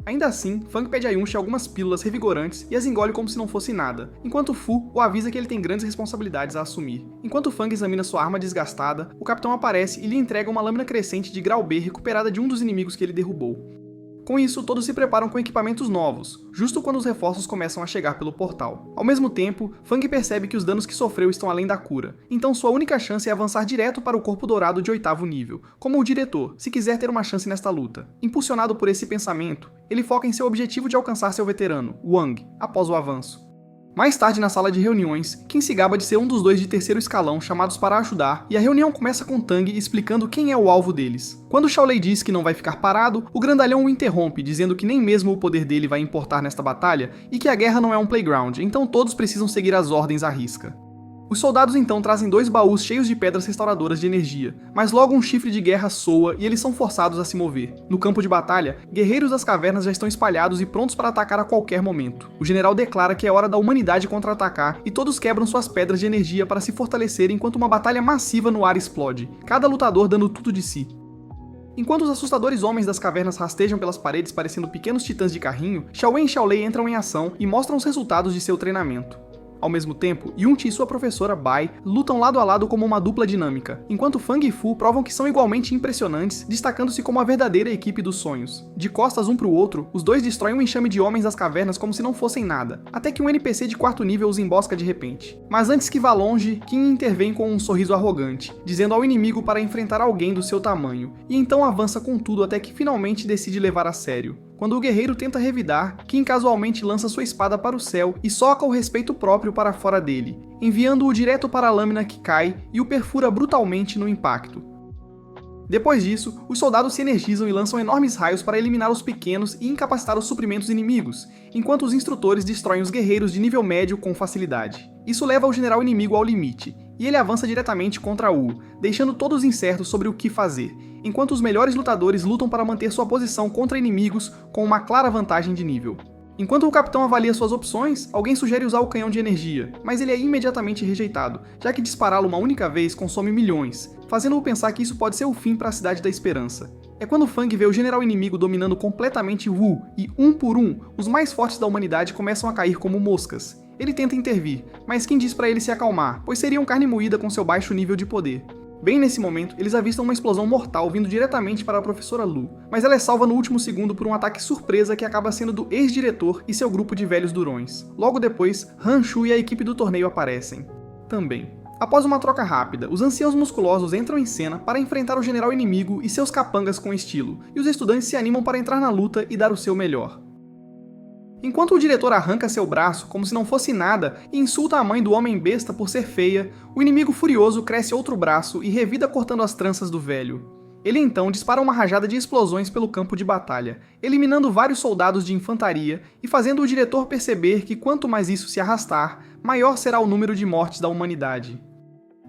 Ainda assim, Fang pede a Yunchi algumas pílulas revigorantes e as engole como se não fosse nada, enquanto Fu o avisa que ele tem grandes responsabilidades a assumir. Enquanto Fang examina sua arma desgastada, o capitão aparece e lhe entrega uma lâmina crescente de grau B recuperada de um dos inimigos que ele derrubou. Com isso, todos se preparam com equipamentos novos, justo quando os reforços começam a chegar pelo portal. Ao mesmo tempo, Fang percebe que os danos que sofreu estão além da cura, então sua única chance é avançar direto para o corpo dourado de 8º nível, como o diretor, se quiser ter uma chance nesta luta. Impulsionado por esse pensamento, ele foca em seu objetivo de alcançar seu veterano, Wang, após o avanço. Mais tarde, na sala de reuniões, Qin se gaba de ser um dos 2 de 3º escalão chamados para ajudar, e a reunião começa com Tang explicando quem é o alvo deles. Quando Xiao Lei diz que não vai ficar parado, o grandalhão o interrompe, dizendo que nem mesmo o poder dele vai importar nesta batalha e que a guerra não é um playground, então todos precisam seguir as ordens à risca. Os soldados então trazem 2 baús cheios de pedras restauradoras de energia, mas logo um chifre de guerra soa e eles são forçados a se mover. No campo de batalha, guerreiros das cavernas já estão espalhados e prontos para atacar a qualquer momento. O general declara que é hora da humanidade contra-atacar e todos quebram suas pedras de energia para se fortalecer enquanto uma batalha massiva no ar explode, cada lutador dando tudo de si. Enquanto os assustadores homens das cavernas rastejam pelas paredes parecendo pequenos titãs de carrinho, Xiao Wei e Xiao Lei entram em ação e mostram os resultados de seu treinamento. Ao mesmo tempo, Yunchi e sua professora Bai lutam lado a lado como uma dupla dinâmica, enquanto Fang e Fu provam que são igualmente impressionantes, destacando-se como a verdadeira equipe dos sonhos. De costas um pro outro, os 2 destroem um enxame de homens das cavernas como se não fossem nada, até que um NPC de 4º nível os embosca de repente. Mas antes que vá longe, Qin intervém com um sorriso arrogante, dizendo ao inimigo para enfrentar alguém do seu tamanho, e então avança com tudo até que finalmente decide levar a sério. Quando o guerreiro tenta revidar, Qin casualmente lança sua espada para o céu e soca o respeito próprio para fora dele, enviando-o direto para a lâmina que cai e o perfura brutalmente no impacto. Depois disso, os soldados se energizam e lançam enormes raios para eliminar os pequenos e incapacitar os suprimentos inimigos, enquanto os instrutores destroem os guerreiros de nível médio com facilidade. Isso leva o general inimigo ao limite, e ele avança diretamente contra Wu, deixando todos incertos sobre o que fazer, enquanto os melhores lutadores lutam para manter sua posição contra inimigos com uma clara vantagem de nível. Enquanto o capitão avalia suas opções, alguém sugere usar o canhão de energia, mas ele é imediatamente rejeitado, já que dispará-lo uma única vez consome milhões, fazendo-o pensar que isso pode ser o fim para a Cidade da Esperança. É quando Fang vê o general inimigo dominando completamente Wu, e um por um, os mais fortes da humanidade começam a cair como moscas. Ele tenta intervir, mas Qin diz para ele se acalmar, pois seriam carne moída com seu baixo nível de poder. Bem nesse momento, eles avistam uma explosão mortal vindo diretamente para a professora Lu, mas ela é salva no último segundo por um ataque surpresa que acaba sendo do ex-diretor e seu grupo de velhos durões. Logo depois, Han Shu e a equipe do torneio aparecem. Também. Após uma troca rápida, os anciãos musculosos entram em cena para enfrentar o general inimigo e seus capangas com estilo, e os estudantes se animam para entrar na luta e dar o seu melhor. Enquanto o diretor arranca seu braço como se não fosse nada e insulta a mãe do homem-besta por ser feia, o inimigo furioso cresce outro braço e revida cortando as tranças do velho. Ele então dispara uma rajada de explosões pelo campo de batalha, eliminando vários soldados de infantaria e fazendo o diretor perceber que quanto mais isso se arrastar, maior será o número de mortes da humanidade.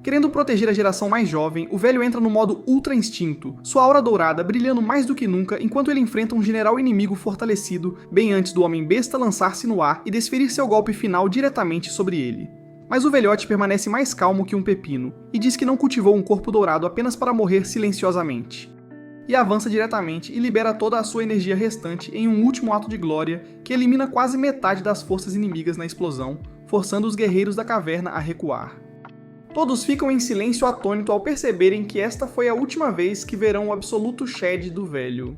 Querendo proteger a geração mais jovem, o velho entra no modo Ultra Instinto, sua aura dourada brilhando mais do que nunca enquanto ele enfrenta um general inimigo fortalecido bem antes do Homem-Besta lançar-se no ar e desferir seu golpe final diretamente sobre ele. Mas o velhote permanece mais calmo que um pepino, e diz que não cultivou um corpo dourado apenas para morrer silenciosamente. E avança diretamente e libera toda a sua energia restante em um último ato de glória que elimina quase metade das forças inimigas na explosão, forçando os guerreiros da caverna a recuar. Todos ficam em silêncio atônito ao perceberem que esta foi a última vez que verão o absoluto Shed do velho.